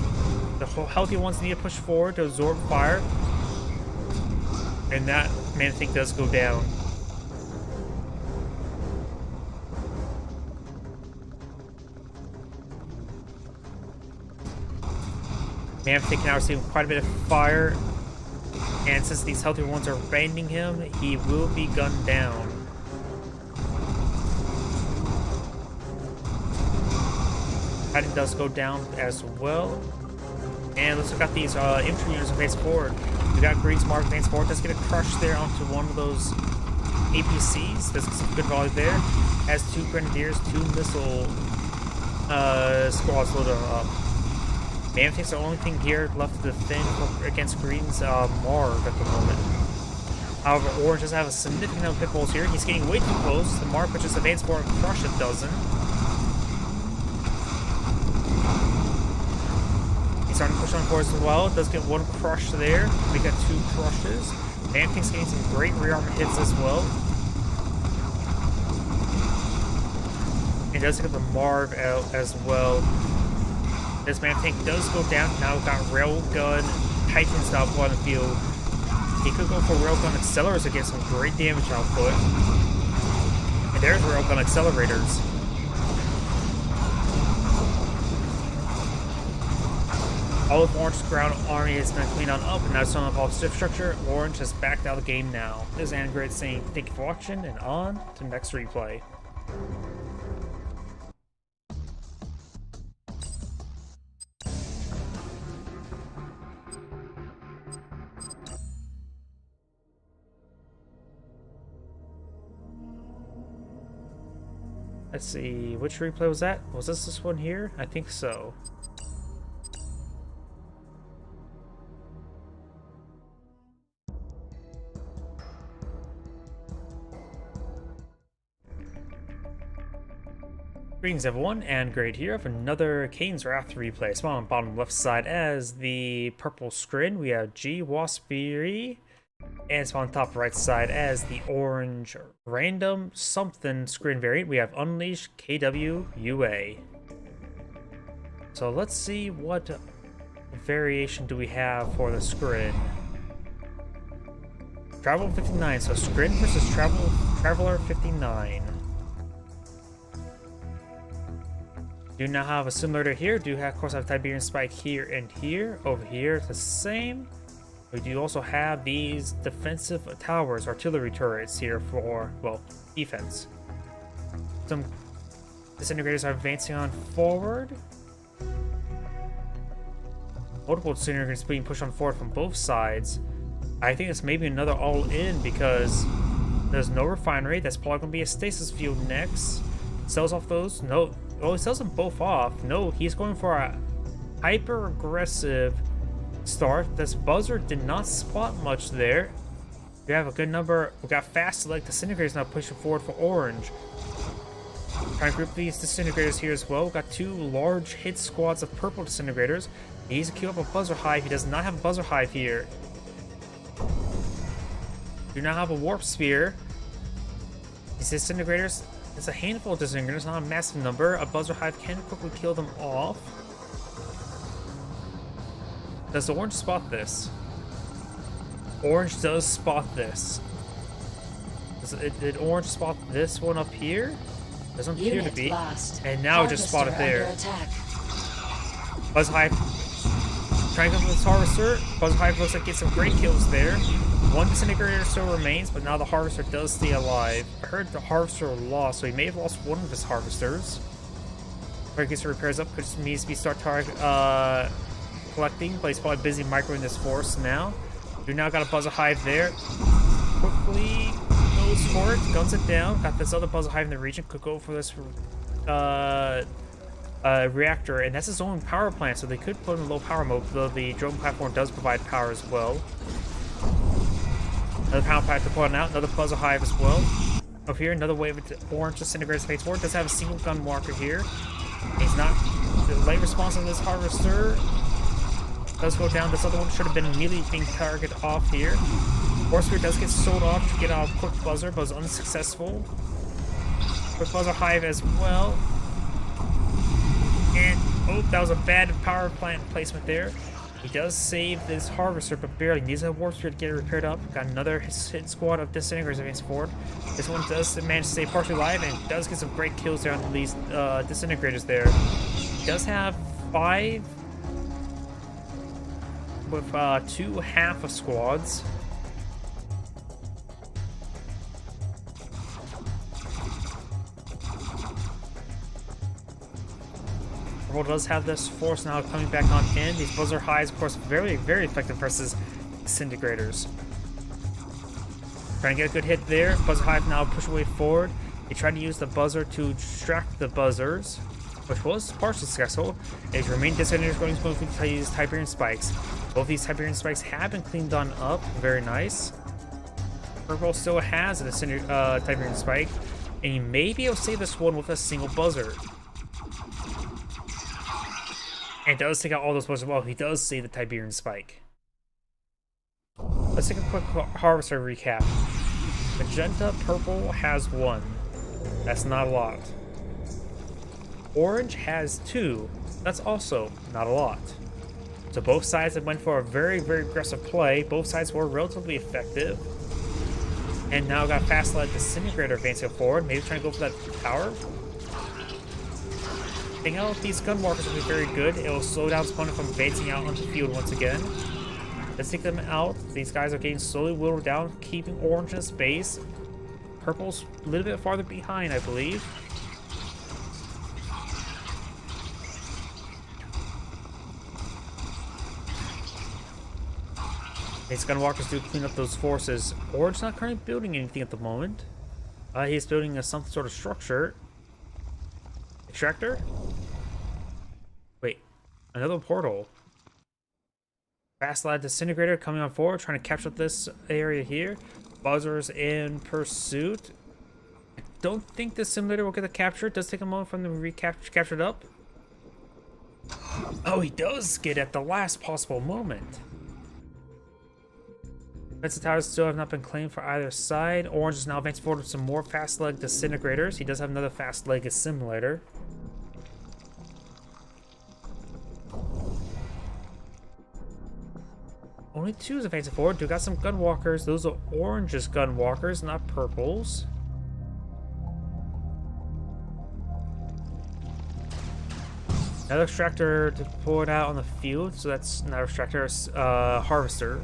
The healthy ones need to push forward to absorb fire. And that mammoth tank does go down. Mammoth tank now receiving quite a bit of fire. And since these healthier ones are banding him, he will be gunned down. Fighting does go down as well. And let's look at these infantry units advance forward. We got Green's Mark advance forward. Does get a crush there onto one of those APCs. Does get some good volley there. Has 2 grenadiers, 2 missile squads loaded up. Mammoth tanks are the only thing here left to defend against Green's Marv at the moment. However, Orange does have a significant amount of pitbulls here. He's getting way too close. The Marv could just advance forward and crush a dozen. Starting to push on forward as well. Does get 1 crush there. We got 2 crushes. Mammoth tank's getting some great rear armor hits as well. It does get the Marv out as well. This Mammoth tank does go down. Now we've got Railgun Titan style on the field. He could go for Railgun Accelerators to get some great damage output. And there's Railgun Accelerators. All of Orange's ground army has been cleaned on up, and now it's on all stiff structure. Orange has backed out of the game now. This is Android saying thank you for watching, and on to the next replay. Let's see, which replay was that? Was this one here? I think so. Greetings everyone, and great here of another Kane's Wrath replay. Spawn on the bottom left side as the purple screen, we have G Waspiri, and spawn on the top right side as the orange random something screen variant, we have Unleash KWUA. So let's see what variation do we have for the Scrin. Travel 59, so Scrin versus Traveler 59. Do now have a simulator here. Do have, of course, have Tiberian Spike here and here. Over here, it's the same. We do also have these defensive towers, artillery turrets here for, well, defense. Some disintegrators are advancing on forward. Multiple disintegrators being pushed on forward from both sides. I think it's maybe another all-in because there's no refinery. That's probably going to be a stasis field next. Sells off those. No. Oh, he sells them both off. No, he's going for a hyper-aggressive start. This buzzer did not spot much there. We have a good number. We got fast select disintegrators now pushing forward for orange. Trying to group these disintegrators here as well. We got two large hit squads of purple disintegrators. He needs to queue up a buzzer hive. He does not have a buzzer hive here. Do not have a warp spear. These disintegrators, it's a handful of disintegrators, not a massive number. A buzzer hive can quickly kill them off. Does the orange spot this? Orange does spot this. Did orange spot this one up here? Doesn't appear to be. And now it just spotted there. Buzz hive trying to go for this harvester. Buzz hive looks like gets some great kills there. One disintegrator still remains, but now the harvester does stay alive. I heard the harvester lost, so he may have lost one of his harvesters. Or he gets the repairs up, because it needs to be start collecting, but he's probably busy microing this force now. We now got a buzzer hive there. Quickly goes for it, guns it down. Got this other buzzer hive in the region, could go for this reactor, and that's his own power plant, so they could put him in low power mode, though the drone platform does provide power as well. Another power plant to point out, another buzzer hive as well. Over here, another wave of orange disintegrators phase 4. Does have a single gun marker here. He's not. The late response on this harvester does go down. This other one should have been immediately being targeted off here. War Spear does get sold off to get out a quick buzzer, but was unsuccessful. Quick buzzer hive as well. And, oh, that was a bad power plant placement there. He does save this harvester, but barely. Needs a warp spear to get it repaired up. Got another hit squad of disintegrators against forward. This one does manage to stay partially alive and does get some great kills there on these disintegrators there. He does have 5 with 2 half of squads. Purple does have this force now coming back on in. These buzzer hives, of course, very, very effective versus disintegrators. Trying to get a good hit there. Buzzer hive now push away forward. He tried to use the buzzer to distract the buzzers, which was partially successful. His remaining disintegrators going smoothly to use Tiberian spikes. Both these Tiberian spikes have been cleaned on up. Very nice. Purple still has a Tiberian spike, and he may be able to save this one with a single buzzer. And does take out all those buzzers. Well, he does save the Tiberian spike. Let's take a quick harvester recap. Magenta, purple has 1. That's not a lot. Orange has 2. That's also not a lot. So both sides have went for a very, very aggressive play. Both sides were relatively effective. And now got fast led disintegrator advancing forward. Maybe trying to go for that tower. Taking out these gun markers will be very good. It will slow down his opponent from advancing out onto the field once again. Let's take them out. These guys are getting slowly whittled down, keeping orange in space. Purple's a little bit farther behind, I believe. These gun walkers do clean up those forces. Orange's not currently building anything at the moment. He's building some sort of structure. Extractor? Wait, another portal. Fast lad disintegrator coming on forward, trying to capture this area here. Buzzers in pursuit. I don't think the simulator will get the capture. It does take a moment for them to captured up. Oh, he does get at the last possible moment. Defensive towers still have not been claimed for either side. Orange is now advancing forward with some more fast leg disintegrators. He does have another fast leg assimilator. only 2 is advancing forward. Do got some gun walkers. Those are oranges gun walkers, not purples. Another extractor deployed out on the field, so that's not extractor, harvester.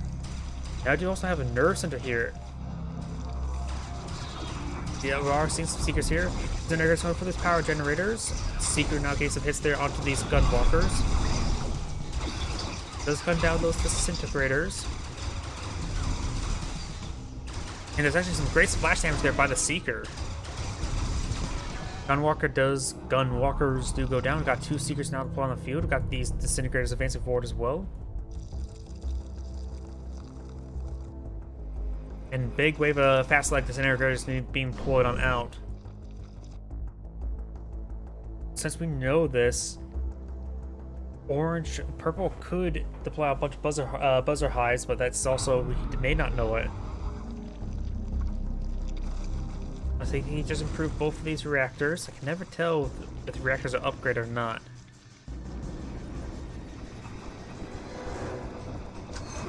Now I do also have a nerve center here. Yeah, we are seeing some seekers here. Generators going for these power generators. Seeker now getting some hits there onto these gun walkers. Does gun down those disintegrators. And there's actually some great splash damage there by the Seeker. Gunwalkers do go down. We've got 2 Seekers now deployed on the field. We've got these disintegrators advancing forward as well. And big wave of fast leg disintegrators being deployed on out. Since we know this, purple could deploy a bunch of buzzer hives, but that's also, we may not know it. I think he just improved both of these reactors. I can never tell if the reactors are upgraded or not.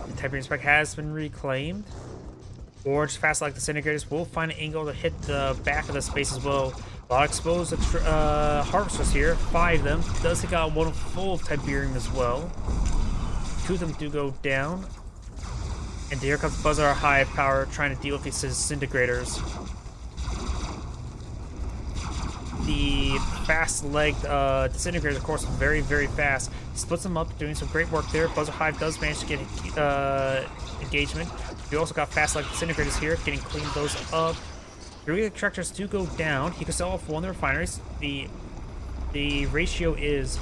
The Tiberian Spike has been reclaimed. Orange fast like disintegrators will find an angle to hit the back of the space as well. A lot of exposed harvesters here. 5 of them. Does take out one full of Tiberium as well. 2 of them do go down. And here comes Buzzer Hive Power trying to deal with these disintegrators. The fast-legged disintegrators, of course, are very, very fast. He splits them up, doing some great work there. Buzzer Hive does manage to get engagement. We also got fast-legged disintegrators here, getting cleaned those up. 3 extractors do go down. He can sell off 1 of the refineries. The ratio is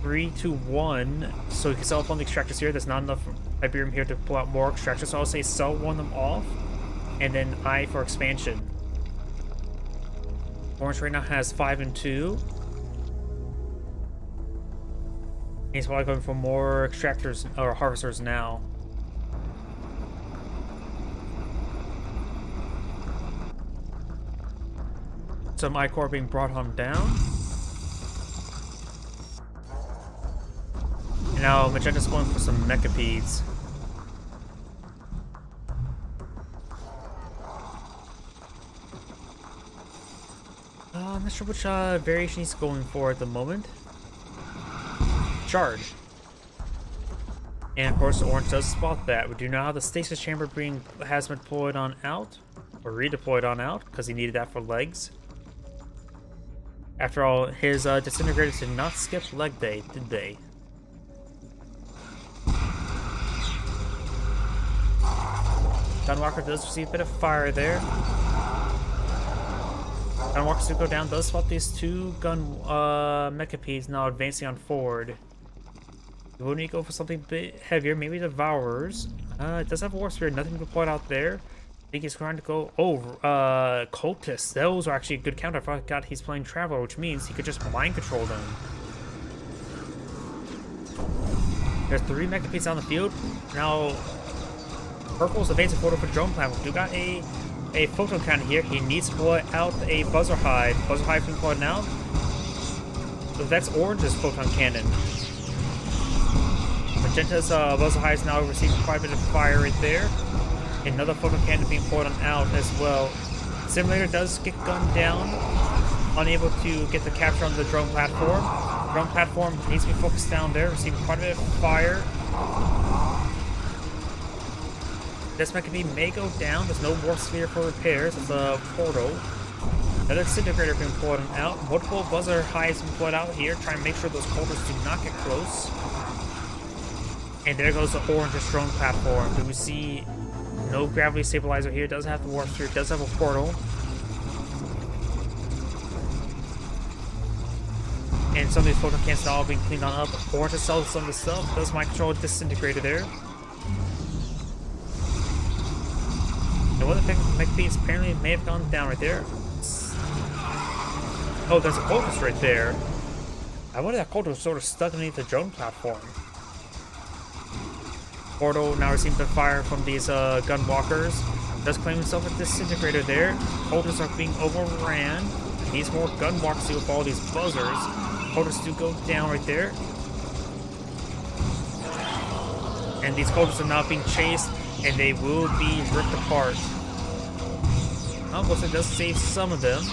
3 to 1, so he can sell off 1 of the extractors here. There's not enough Iberium here to pull out more extractors, so I'll say sell 1 of them off, and then I for expansion. Orange right now has 5 and 2. He's probably going for more extractors or harvesters now. Some I-Core being brought on down. And now Magenta's going for some Mechapedes. I'm not sure which variation he's going for at the moment. Charge. And of course, Orange does spot that. We do know how the stasis chamber has been deployed on out, or redeployed on out, because he needed that for legs. After all, his disintegrators did not skip leg day, did they? Gunwalker does receive a bit of fire there. Gunwalkers do go down, does spot these 2 Mechapedes now advancing on forward. We will need to go for something a bit heavier, maybe Devourers. It does have a Warp Spear, nothing deployed out there. I think he's trying to go, Cultists. Those are actually a good counter. I forgot he's playing Traveler, which means he could just mind control them. There's 3 Mechapedes on the field. Now, Purple's advancing forward for drone platform. We do got a photon cannon here. He needs to pull out a Buzzer Hive. Buzzer Hive being pulled now. So that's Orange's photon cannon. Magenta's Buzzer Hive is now receiving quite a bit of fire right there. Another photon cannon being pulled on out as well. Simulator does get gunned down, unable to get the capture on the drone platform. Drone platform needs to be focused down there, receiving quite a bit of fire. This Mechapede may go down. There's no Warp Sphere for repairs. It's a portal. Another disintegrator being pulled out. Multiple Buzzer Hives being pulled out here, trying to make sure those Colders do not get close. And there goes the Orange's drone platform. Do we see no gravity stabilizer here? It does have the Warp Sphere. It does have a portal. And some of these photon cannons are all being cleaned on up. Orange has sold some of the stuff. Does mind control disintegrator there. And one of the Mechapedes apparently may have gone down right there. Oh, there's a cultist right there. I wonder if that cultist was sort of stuck underneath the drone platform. Portal now receiving the fire from these gunwalkers. Does claim himself a disintegrator there. Cultists are being overran. Needs more gunwalkers to with all these buzzers. Cultists do go down right there. and these cultists are now being chased, and they will be ripped apart. Almost it does save some of them,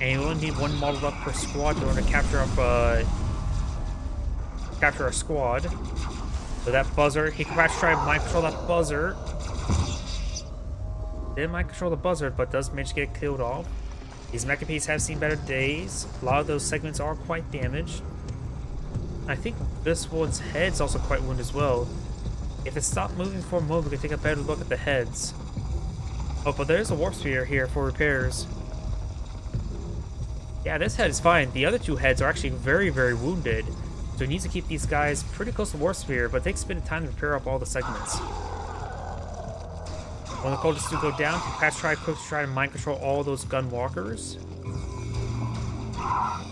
and you only need one model up per squad in order to capture a squad. So that buzzer, he can perhaps try to mind control that buzzer. Didn't mind control the buzzer, but does manage to get killed off. These mecha piece have seen better days. A lot of those segments are quite damaged. I think this one's head's also quite wounded as well. If it stopped moving for a moment, we can take a better look at the heads. Oh, but there's a warp sphere here for repairs. Yeah, this head is fine. The other two heads are actually very, very wounded. So he needs to keep these guys pretty close to the warp sphere, but it takes a bit of time to repair up all the segments. When the cultists do go down, Patch try quick to try to mind control all those gun walkers.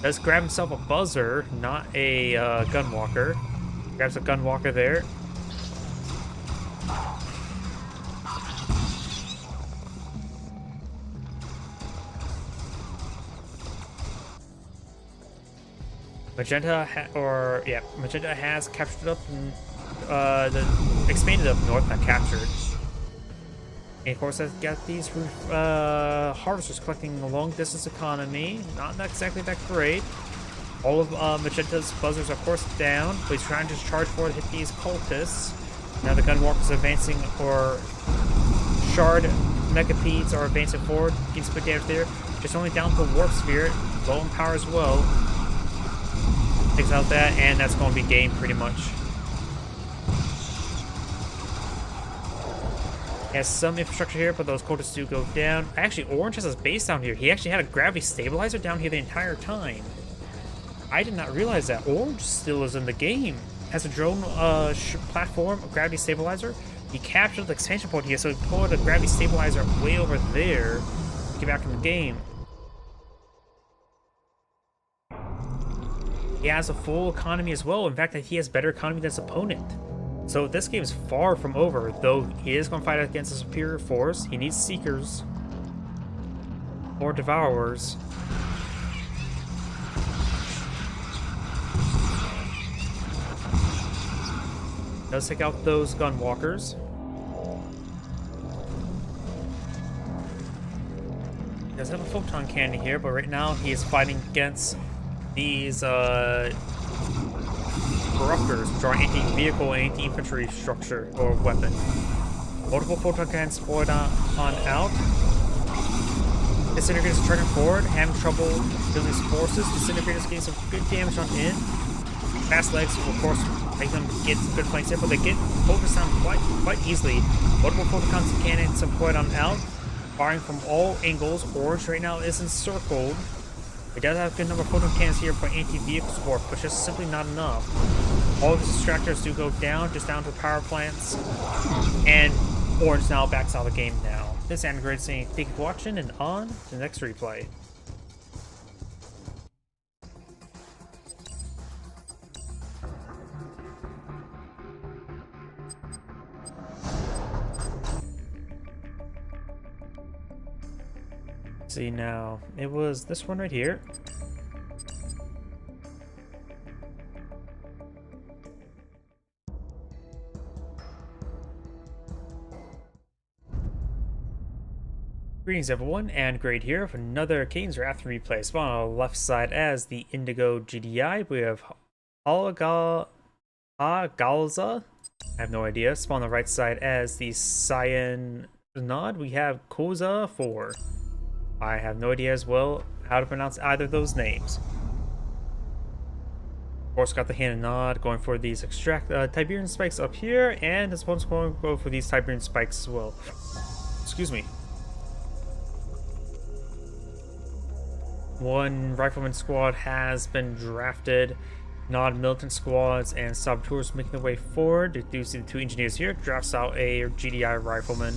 Does grab himself a buzzer, not a gun walker. Grabs a gun walker there. Magenta has captured up the expanded up north, not captured. And of course, has got these harvesters collecting a long distance economy. Not exactly that great. All of Magenta's buzzers, of course, down, but he's trying to charge forward to hit these cultists. Now the gunwalkers are advancing, or shard mechapedes are advancing forward. Getting some good damage there. Just only down to the warp sphere, low in power as well. Takes out that, and that's going to be game pretty much. He has some infrastructure here, but those cultists do go down. Actually, Orange has his base down here. He actually had a gravity stabilizer down here the entire time. I did not realize that. Orange still is in the game. Has a drone platform, a gravity stabilizer. He captured the expansion point here, so he pulled a gravity stabilizer way over there to get back in the game. He has a full economy as well. In fact, he has better economy than his opponent. So this game is far from over, though he is going to fight against a superior force. He needs Seekers or Devourers. Does take out those Gunwalkers. He does have a Photon Cannon here, but right now he is fighting against these Corruptors, which are anti-vehicle and anti-infantry structure or weapon. Multiple photon cannons deployed on out. Disintegrators charging forward, having trouble building his forces. Disintegrators getting some good damage on in. Fast legs, of course, make them get some good flanks there, but they get focused on quite easily. Multiple photon cannons deployed on out, firing from all angles. Orange right now is encircled. It does have a good number of photon cannons here for anti-vehicle support, but just simply not enough. All of the distractors do go down, just down to power plants. And Orange now backs out of the game now. This is Android saying thank you for watching, and on to the next replay. See now, it was this one right here. Greetings everyone, and Grade here with another Kane's Wrath replay. Spawn on the left side as the Indigo GDI. We have Galza. I have no idea. Spawn on the right side as the Cyan Nod. We have Koza 4. I have no idea as well how to pronounce either of those names. Of course, got the hand and nod going for these Tiberian spikes up here, and this one's going to go for these Tiberian spikes as well. Excuse me. One rifleman squad has been drafted. Non-militant squads and saboteurs making their way forward. You do see the two engineers here. Drafts out a GDI rifleman.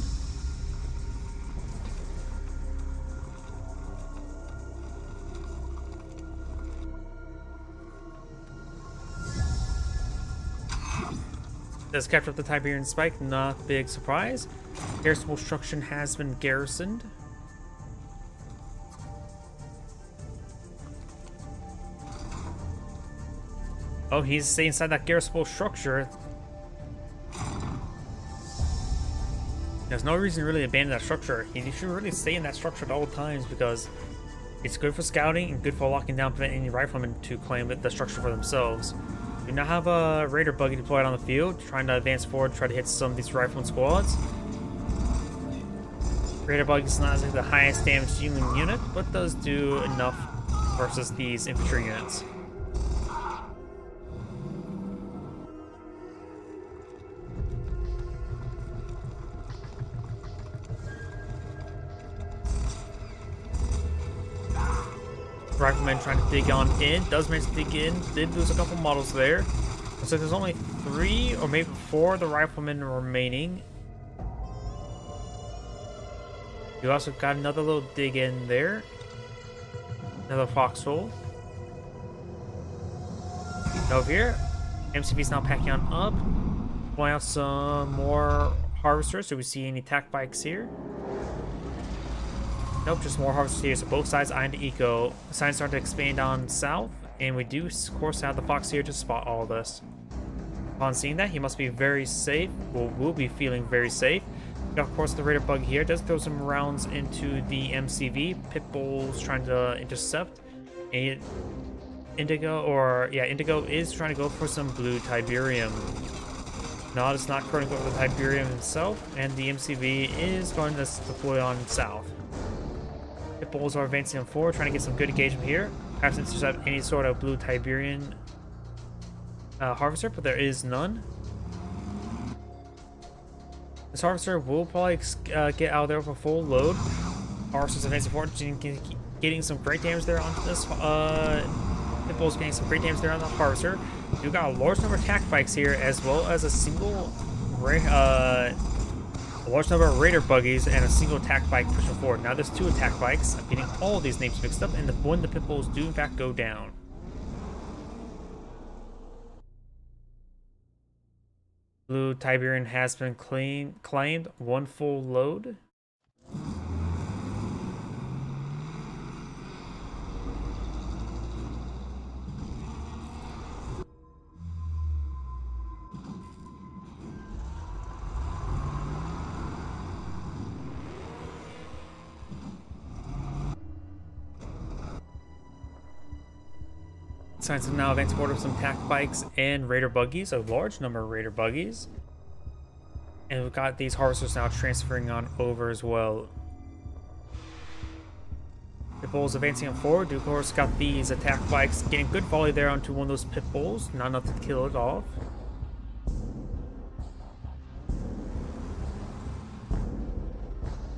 Does capture up the Tiberian spike, not big surprise. Garrisonable structure has been garrisoned. Oh, he's staying inside that garrisonable structure. There's no reason to really abandon that structure. You should really stay in that structure at all times because it's good for scouting and good for locking down, preventing any riflemen to claim the structure for themselves. We now have a raider buggy deployed on the field, trying to advance forward, try to hit some of these rifleman squads. Raider buggy is not like the highest damage human unit, but does do enough versus these infantry units. Rifleman trying to dig on in, does manage to dig in, did lose a couple models there. Looks like there's only 3 or maybe 4 of the riflemen remaining. You also got another little dig in there. Another foxhole. Over here, MCV's now packing on up. Pulling out some more harvesters. Do we see any attack bikes here? Nope, just more harvesters here. So both sides eyeing the eco. The signs start to expand on south, and we do, of course, have the fox here to spot all this. Upon seeing that, he must be very safe. Well, will be feeling very safe. Got, of course, the raider bug here. Does throw some rounds into the MCV. Pitbull's trying to intercept. And Indigo is trying to go for some blue Tiberium. Nod is not going to go for the Tiberium himself, and the MCV is going to deploy on south. Pitbulls are advancing on forward, trying to get some good engagement here. Perhaps intercept any sort of blue Tiberian harvester, but there is none. This harvester will probably get out there with a full load. Harvester's advancing forward, getting some great damage there on this. Pitbull's getting some great damage there on the harvester. We've got a large number of attack bikes here, as well as a large number of raider buggies and a single attack bike pushing forward. Now there's 2 attack bikes. I'm getting all of these names mixed up, and when the Pitbulls do in fact go down. Blue Tiberian has been claimed 1 full load. Signs have now advanced forward with some attack bikes and raider buggies, a large number of raider buggies. And we've got these harvesters now transferring on over as well. The Pitbull's advancing on forward. Do of course got these attack bikes getting good volley there onto one of those Pitbulls. Not enough to kill it off.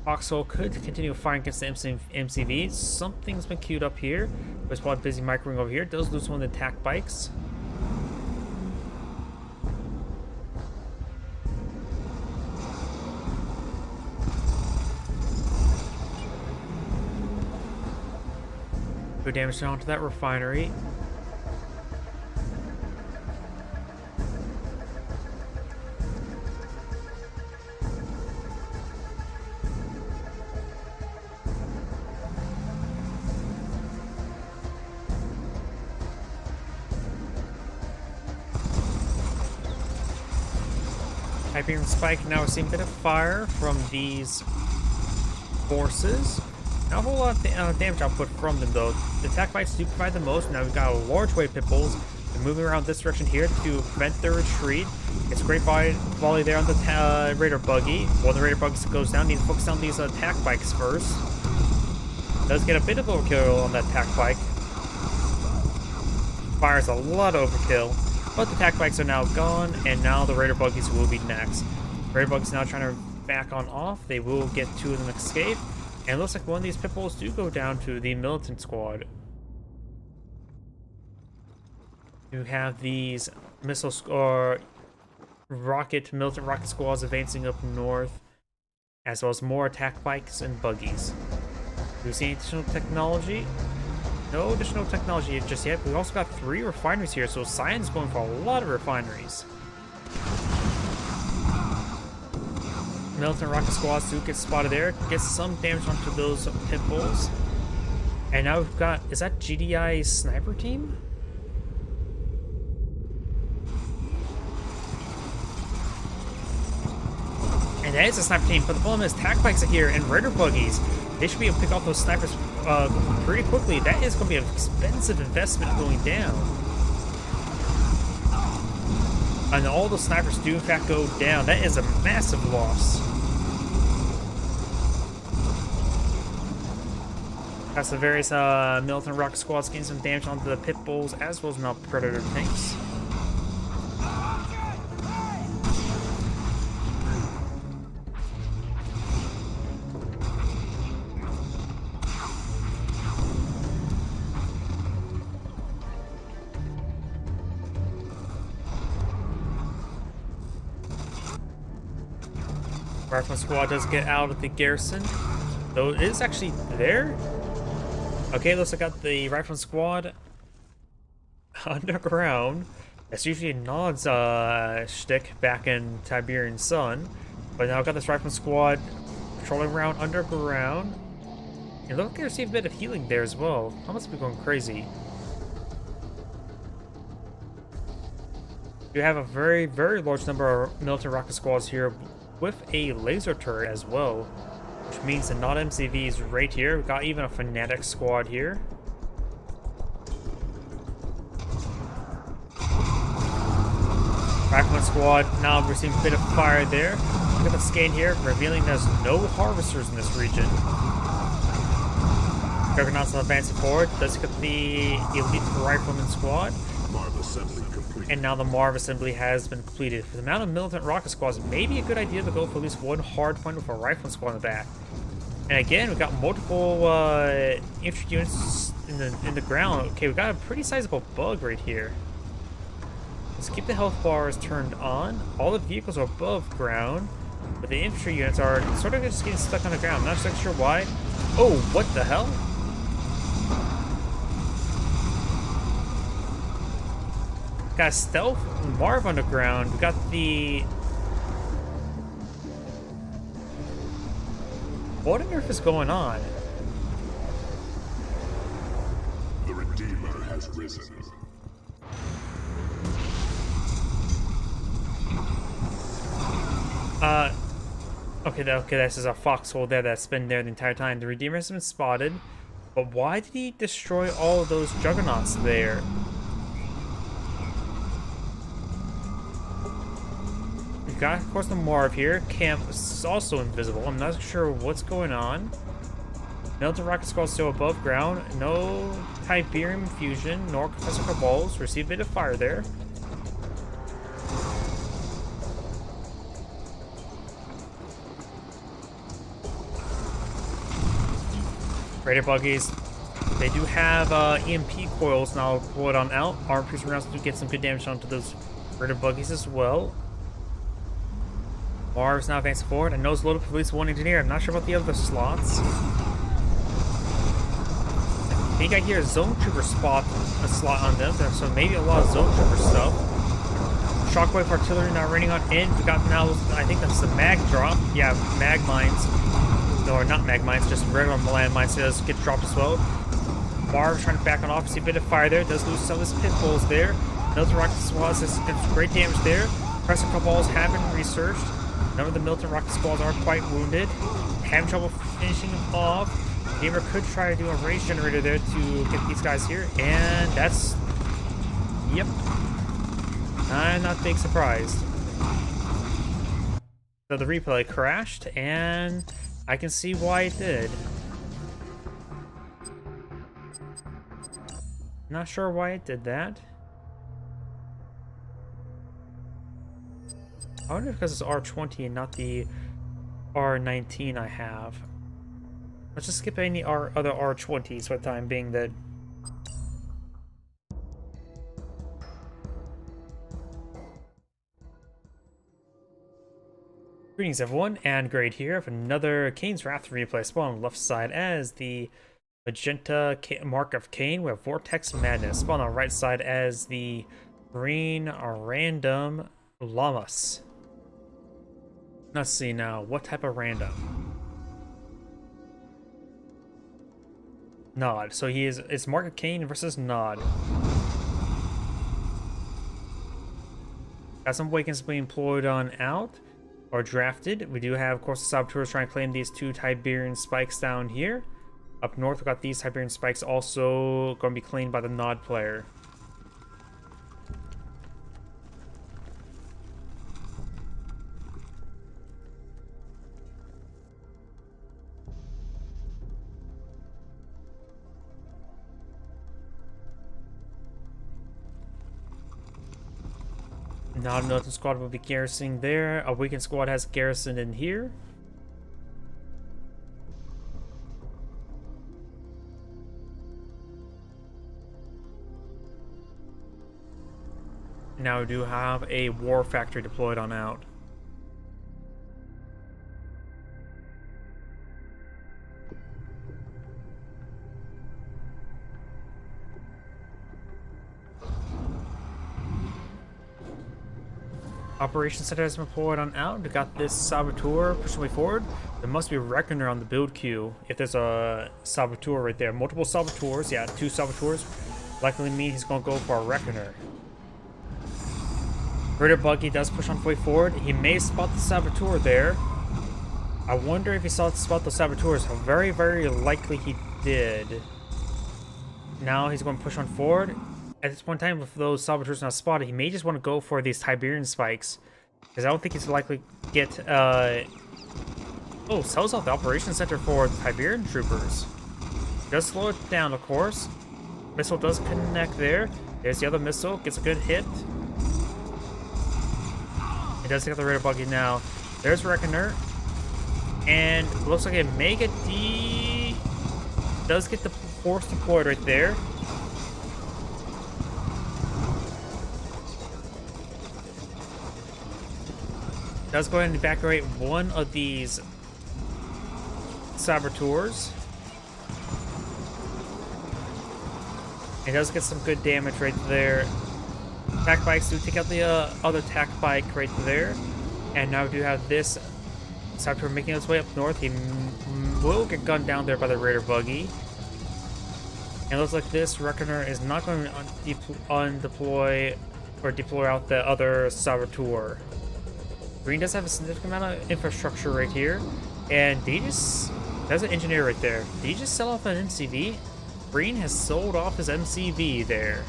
Foxhole could continue firing against the MCV. Something's been queued up here. But it's probably busy microing over here. Does lose one of the attack bikes. Good damage down to that refinery. Hyperion Spike now receiving a bit of fire from these forces. Not a whole lot of damage output from them though. The attack bikes do provide the most. Now we've got a large wave of Pitbulls. They're moving around this direction here to prevent their retreat. It's a great volley there on the raider buggy. While the raider buggy goes down, need to focus on these attack bikes first. Does get a bit of overkill on that attack bike. Fires a lot of overkill. But the attack bikes are now gone, and now the raider buggies will be next. Raider buggies now trying to back on off. They will get 2 of them escape. And it looks like one of these Pitbulls do go down to the militant squad. You have these militant rocket squads advancing up north, as well as more attack bikes and buggies. Do we see any additional technology? No additional technology just yet. We've also got 3 refineries here, so Cyan's going for a lot of refineries. Militant rocket squads do get spotted there. Gets some damage onto those Pitbulls. And now we've got, is that GDI's sniper team? And that is a sniper team, but the problem is tac bikes are here and raider buggies. They should be able to pick off those snipers pretty quickly. That is going to be an expensive investment going down. And all the snipers do in fact go down. That is a massive loss. That's the various militant rocket squads getting some damage onto the pit bulls as well as now predator tanks. Rifleman squad does get out of the garrison, though it is actually there. Okay, looks like I got the Rifleman squad underground. That's usually Nod's shtick back in Tiberian Sun, but now I've got this Rifleman squad patrolling around underground. And look like they received a bit of healing there as well. I must be going crazy. You have a very, very large number of militant rocket squads here with a laser turret as well, which means the not MCV is right here. We've got even a fanatic squad here. Rifleman squad now receiving a bit of fire there. Look at the scan here, revealing there's no harvesters in this region. Juggernaut's advancing forward. Does get the elite rifleman squad. And now the Marv assembly has been completed. For the amount of militant rocket squads, maybe a good idea to go for at least one hard point with a rifleman squad in the back. And again, we got multiple infantry units in the ground. Okay, we got a pretty sizable bug right here. Let's keep the health bars turned on. All the vehicles are above ground, but the infantry units are sort of just getting stuck on the ground. I'm not exactly sure why. Oh, what the hell? Got a stealth Marv underground. We got the... What on earth is going on? The Redeemer has risen. Okay, this is a foxhole there that's been there the entire time. The Redeemer has been spotted, but why did he destroy all of those juggernauts there? We've got, of course, the Marv here. Camp is also invisible. I'm not sure what's going on. Militant rocket squad still above ground. No Tiberium fusion, nor Professor Cabals. Received a bit of fire there. Raider buggies. They do have EMP coils now pulled on out. Armor piercing rounds do get some good damage onto those Raider buggies as well. Marv's now advancing forward. I know it's loaded for at least one engineer. I'm not sure about the other slots. I think I hear a zone trooper spot a slot on them, so maybe a lot of zone trooper stuff. Shockwave artillery now raining on in. We got now, I think that's the mag drop. Yeah, mag mines. No, or not mag mines, just regular land mines. So it does get dropped as well. Marv trying to back on off. See a bit of fire there. Does lose some of his pit bulls there. Militant rocket squads has great damage there. Pressure cabals have been researched. None of the militant rocket squads are quite wounded. Having trouble finishing them off. Gamer could try to do a range generator there to get these guys here, and that's... Yep. I'm not big surprised. So the replay crashed, and I can see why it did. Not sure why it did that. I wonder if because it's R20 and not the R19 I have. Let's just skip any other R20s for the time being then. Greetings everyone, and Grade here of another Kane's Wrath replay. Spawn on the left side as the magenta mark of Kane. We have Vortex Madness. Spawn on the right side as the green random Llamas. Let's see now, what type of random? Nod. So it's Mark of Kane versus Nod. Got some Wakens being employed on out. or drafted. We do have, of course, the saboteurs trying to claim these 2 Tiberian spikes down here. Up north, we got these Tiberian spikes also going to be claimed by the Nod player. Not another squad will be garrisoning there. A weakened squad has garrisoned in here. Now we do have a war factory deployed on out. Operations Center has been deployed on out. We got this saboteur pushing way forward. There must be a reckoner on the build queue if there's a saboteur right there. Multiple saboteurs, yeah, 2 saboteurs. Likely mean he's going to go for a reckoner. Raider buggy does push on way forward. He may spot the saboteur there. I wonder if he saw spot the saboteurs. Very, very likely he did. Now he's going to push on forward. At this point in time, with those saboteurs not spotted, he may just want to go for these Tiberian spikes. Because I don't think he's likely to get, oh, sells out the operations center for the Tiberian troopers. Does slow it down, of course. Missile does connect there. There's the other missile, gets a good hit. It does take out the Raider buggy now. There's Reckoner. And looks like it may get does get the force deployed right there. Does go ahead and evacuate one of these saboteurs. It does get some good damage right there. Attack bikes do take out the other attack bike right there. And now we do have this saboteur making its way up north. He will get gunned down there by the Raider buggy. And it looks like this Reckoner is not going to undeploy or deploy out the other saboteur. Green does have a significant amount of infrastructure right here. And there's an engineer right there. Did he just sell off an MCV? Green has sold off his MCV there.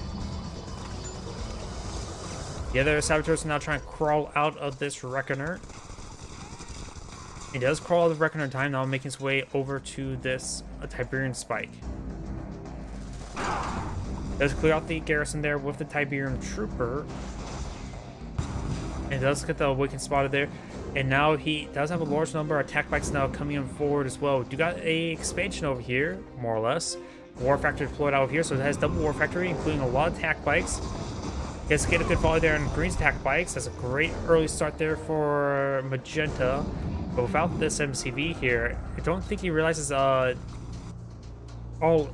The other saboteurs are now trying to crawl out of this Reckoner. He does crawl out of the Reckoner in time, now making his way over to this Tiberian spike. Does clear out the garrison there with the Tiberian trooper. And does get the awakened spotted there. And now he does have a large number of attack bikes now coming in forward as well. You got a expansion over here, more or less. War factory deployed out here, so it has double war factory, including a lot of attack bikes. Gets to get a good volley there on Green's attack bikes. That's a great early start there for Magenta. But without this MCV here, I don't think he realizes all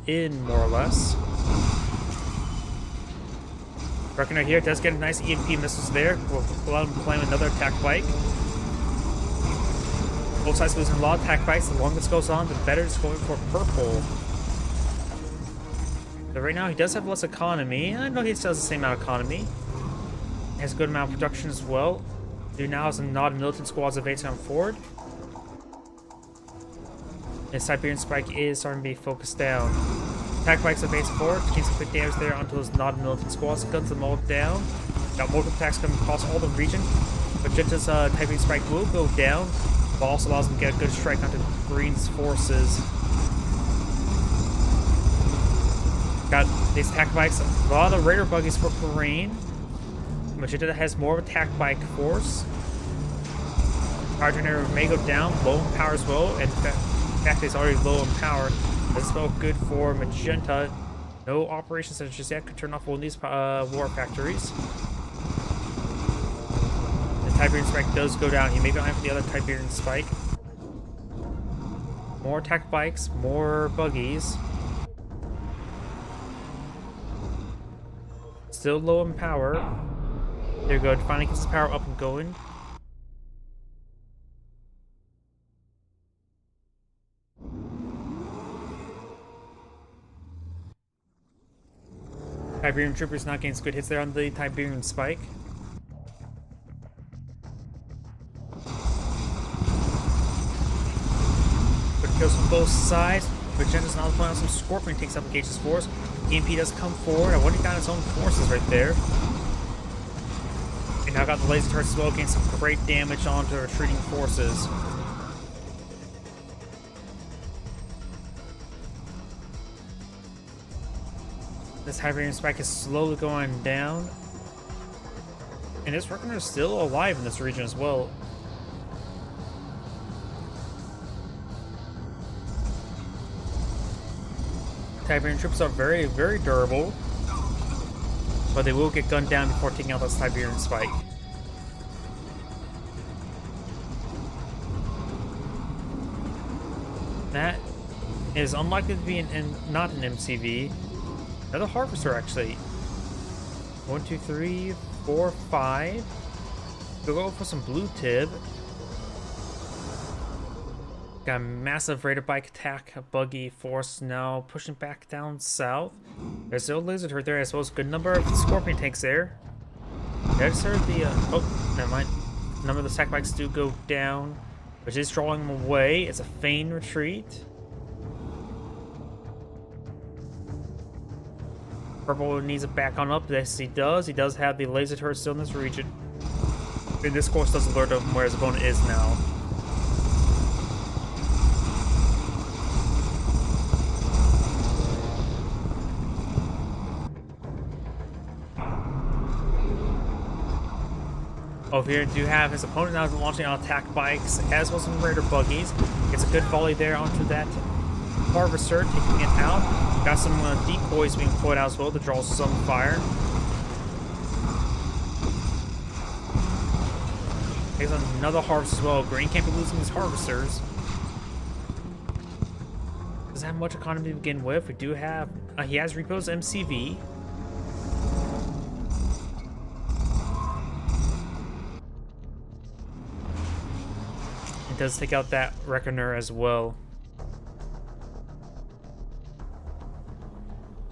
in, more or less. Reckoner here does get a nice EMP missiles there. We'll allow him to claim another attack bike. Both sides losing a lot of attack bikes. The longer this goes on, the better it's going for purple. But right now, he does have less economy. I know he still has the same amount of economy. He has a good amount of production as well. Dude now has some non-militant squads advancing on forward. And Siberian Spike is starting to be focused down. Attack bikes advancing forward, taking some quick damage there onto those non-militant squads. Guns them all down. Got multiple attacks coming across all the region. Magenta's Siberian Spike will go down, but also allows them to get a good strike onto Green's forces. Got these attack bikes, a lot of Raider buggies for Green. Magenta has more of attack bike force. Power generator may go down, low in power as well, and in fact it's already low in power. This spell good for Magenta. No operations center just yet. Could turn off one of these war factories. The Tiberian Spike does go down. He may be behind for the other Tiberian Spike. More attack bikes, more buggies. Still low in power. There you go. Finally gets his power up and going. Tiberian Troopers not getting some good hits there on the Tiberian Spike. kills from both sides. Vagenda's now pulling out some Scorpion takes up Gage's force. EMP does come forward. I wonder he got his own forces right there. And now got the laser turrets as well, getting some great damage onto the retreating forces. This Hyperion Spike is slowly going down. And this Reckoner is still alive in this region as well. Tiberian troops are very, very durable. But they will get gunned down before taking out this Tiberian Spike. That is unlikely to be not an MCV. Another Harvester, actually. 1, 2, 3, 4, 5. We'll go for some blue tib. Got a massive Raider bike attack buggy force now pushing back down south. There's still a laser turret there as well as a good number of Scorpion tanks there. I just heard the oh, never mind. A number of the sack bikes do go down, which is drawing them away. It's a feigned retreat. Purple needs to back on up. Yes, he does. He does have the laser turret still in this region. And this course does alert him where his opponent is now. Over here, do have his opponent now launching on attack bikes as well as some Raider buggies. Gets a good volley there onto that Harvester, taking it out. Got some decoys being put out as well to draw some fire. Takes on another Harvester as well. Green can't be losing his Harvesters. Doesn't have much economy to begin with. We do have, he has Repo's MCV. It does take out that Reckoner as well.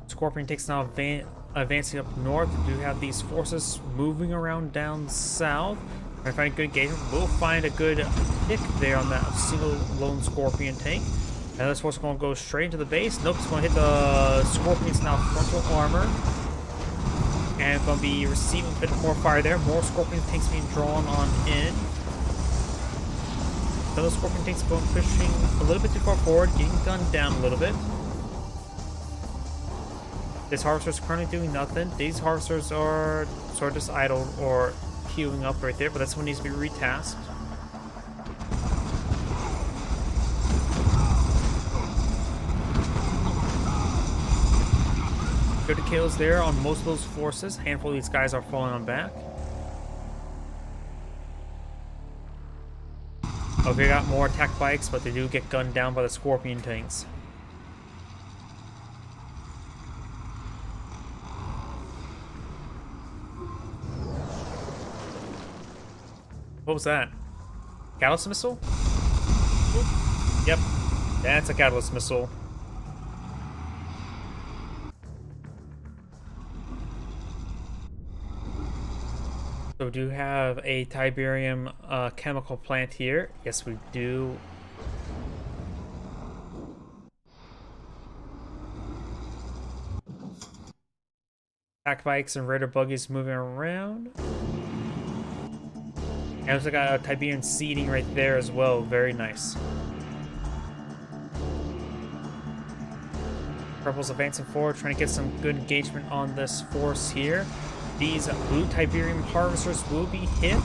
Scorpion takes now advancing up north. We do have these forces moving around down south. Trying to find a good engagement. We'll find a good pick there on that single lone Scorpion tank. And this force is going to go straight into the base. Nope, it's going to hit the Scorpion's now frontal armor. And going to be receiving a bit more fire there. More Scorpion tanks being drawn on in. Another Scorpion tanks going pushing a little bit too far forward, getting gunned down a little bit. This Harvester is currently doing nothing. These Harvesters are sort of just idle or queuing up right there, but that's what needs to be retasked. Good kills there on most of those forces. A handful of these guys are falling on back. Okay, got more attack bikes, but they do get gunned down by the Scorpion tanks. What was that? Catalyst missile? Oop. Yep, that's a catalyst missile. So we do have a Tiberium chemical plant here. Yes, we do. Attack bikes and Raider buggies moving around. And also got a Tiberian seeding right there as well. Very nice. Purple's advancing forward, trying to get some good engagement on this force here. These blue Tiberium Harvesters will be hit.